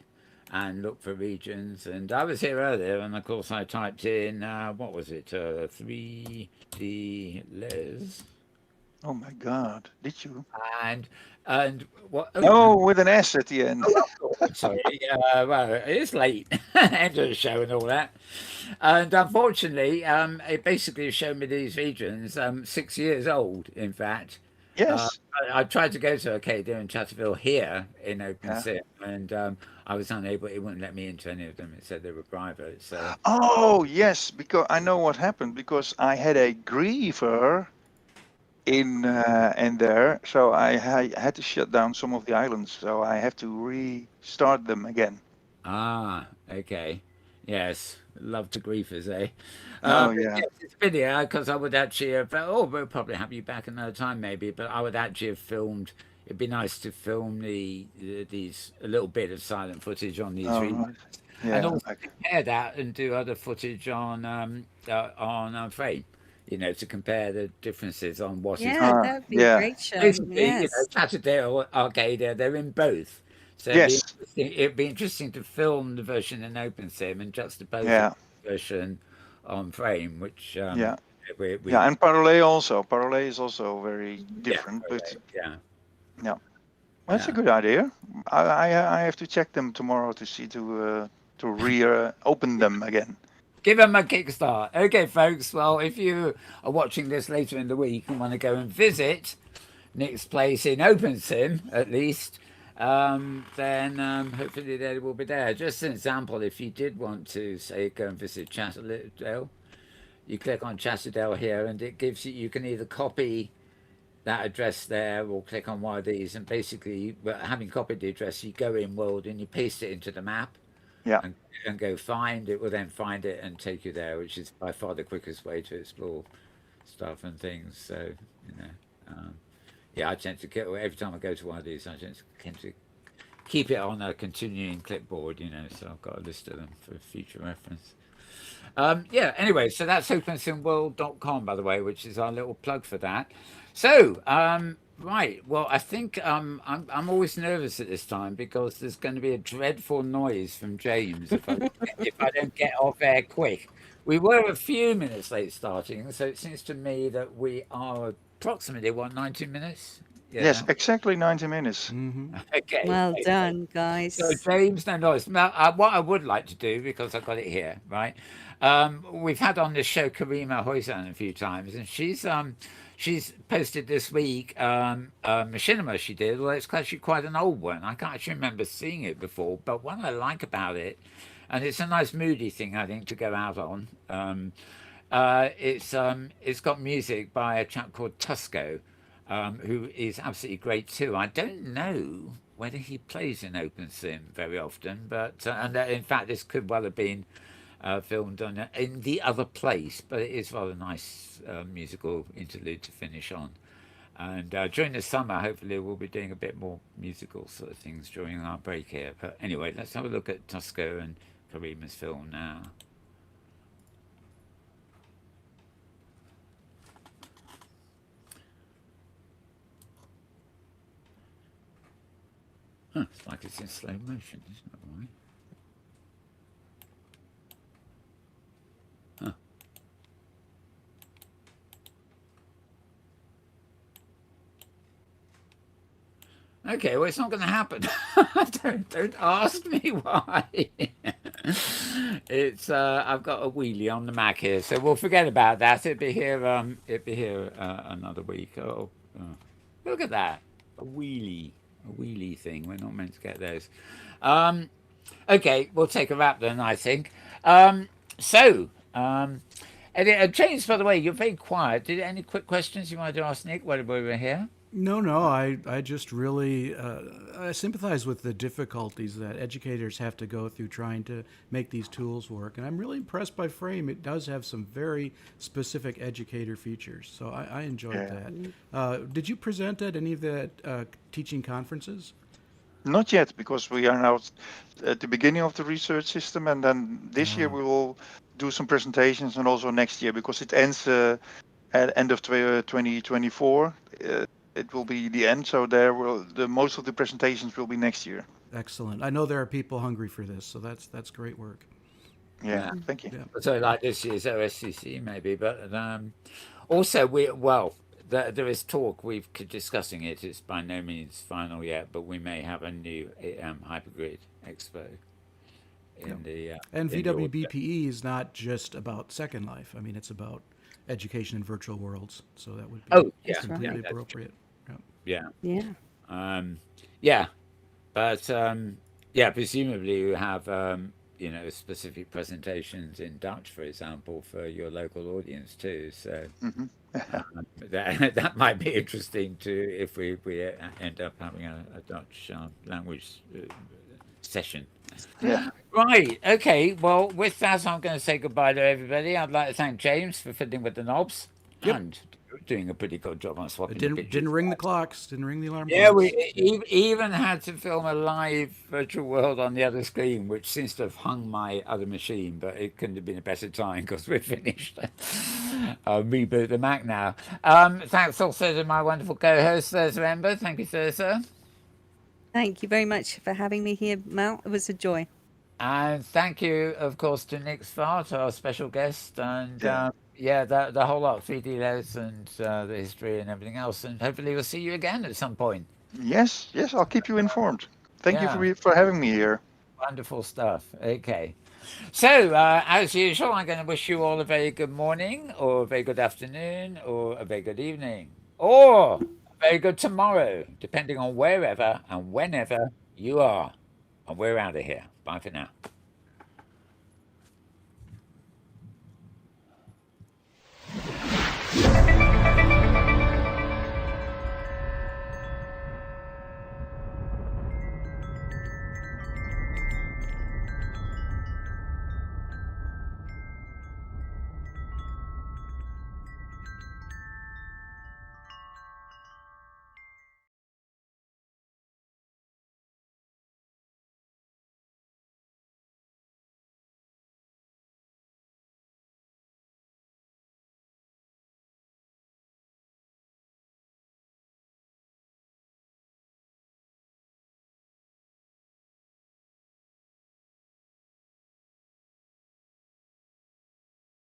and look for regions. And I was here earlier, and of course I typed in what was it, 3D les, Oh my God, did you? and and what? No, with an S at the end. Sorry, well, it's late, end of the show and all that. And unfortunately, it basically showed me these regions, 6 years old, in fact. Yes. I tried to go to Arcadia and Chatterville here in Yeah. Opensim, and I was unable. It wouldn't let me into any of them. It said they were private. So Oh yes, because I know what happened because I had a griever in there, so I had to shut down some of the islands, so I have to restart them again. okay, yes, love to griefers, eh? Oh But yeah. yes, it's been here because I would actually have. Oh, we'll probably have you back another time, maybe. But I would actually have filmed. It'd be nice to film these a little bit of silent footage on these Oh regions, right. and Yeah. also compare that and do other footage on frame. You know, to compare the differences on what is Yeah, that would be a Yeah. great show. basically, Yes. Saturday Arcadia, they're in both. So Yes. it'd be interesting to film the version in OpenSim and juxtapose it Yeah. with the version on Frame, which Yeah. we Yeah. And Parallel also. Parallel is also very yeah, different, but yeah, yeah, that's a yeah. good idea. I have to check them tomorrow to see to re open them again. Give them a kickstart. Okay, folks. Well, if you are watching this later in the week and want to go and visit Nick's place in OpenSim, at least, then hopefully they will be there. Just an example, if you did want to, say, go and visit Chatterdale, you click on Chatterdale here, and it gives you, you can either copy that address there or click on one of these, and basically, having copied the address, you go in World and you paste it into the map, Yeah. and go find it. Will then find it and take you there, which is by far the quickest way to explore stuff and things. So, you know, yeah, I tend to get every time I go to one of these, I tend to keep it on a continuing clipboard, you know. So I've got a list of them for future reference. Yeah. Anyway, so that's opensimworld.com, by the way, which is our little plug for that. So, right. Well, I think I'm always nervous at this time because there's going to be a dreadful noise from James if I don't get off air quick. We were a few minutes late starting, so it seems to me that we are approximately 90 minutes. Yeah. Yes. Exactly 90 minutes. Mm-hmm. Okay. Well Okay. done, So guys. James, no noise. Now, what I would like to do, because I've got it here, right? We've had on this show Karima Hoysan a few times, and she's posted this week a machinima she did. Well, it's actually quite an old one. I can't actually remember seeing it before, but what I like about it, and it's a nice moody thing, I think, to go out on. It's got music by a chap called Tusco, who is absolutely great too. I don't know whether he plays in OpenSim very often, but in fact, this could well have been filmed in the other place, but it is rather nice musical interlude to finish on. And during the summer, hopefully, we'll be doing a bit more musical sort of things during our break here. But anyway, let's have a look at Tusco and Karima's film now. Huh, it's like it's in slow motion, isn't it? Right? Okay, well, it's not going to happen. Don't ask me why. It's I've got a wheelie on the Mac here, so we'll forget about that. It'll be here. Another week. Look at that, a wheelie thing. We're not meant to get those. Um, okay, we'll take a wrap then. I think. So. And James, by the way, you're very quiet. Did any quick questions you wanted to ask Nick while we were here? No. I just really I sympathize with the difficulties that educators have to go through trying to make these tools work. And I'm really impressed by Frame. It does have some very specific educator features. So I enjoyed that. Did you present at any of the teaching conferences? Not yet, because we are now at the beginning of the research system, and then this year we will do some presentations, and also next year, because it ends at end of 2024. It will be the end, so most of the presentations will be next year. Excellent. I know there are people hungry for this, so that's great work. Yeah, thank you. Yeah. So like this year's OSCC maybe, but also there is talk. We're discussing it. It's by no means final yet, but we may have a new hypergrid expo in the And in the autumn. VWBPE is not just about Second Life. I mean, it's about education in virtual worlds. So that would be Yeah, completely that's appropriate. yeah, Yeah. yeah, but yeah, presumably you have specific presentations in Dutch, for example, for your local audience too. So that might be interesting too if we end up having a Dutch language session. Yeah. Right. Okay. Well, with that, I'm going to say goodbye to everybody. I'd like to thank James for fiddling with the knobs and doing a pretty good job on swapping It the didn't pictures. ring the clocks. Didn't ring the alarm Yeah, clocks. we even had to film a live virtual world on the other screen, which seems to have hung my other machine, but it couldn't have been a better time because we're finished. I'll reboot the Mac now. Thanks also to my wonderful co-host, Thirza Ember. Thank you, Thirza. Thank you very much for having me here, Mal. It was a joy. And thank you, of course, to Nick Zwart, our special guest, and Yeah. the whole lot, 3D Les and the history and everything else. And hopefully we'll see you again at some point. Yes, I'll keep you informed. Thank you Yeah. for having me here. Wonderful stuff. Okay. So, as usual, I'm going to wish you all a very good morning, or a very good afternoon, or a very good evening, or a very good tomorrow, depending on wherever and whenever you are. And we're out of here. Bye for now.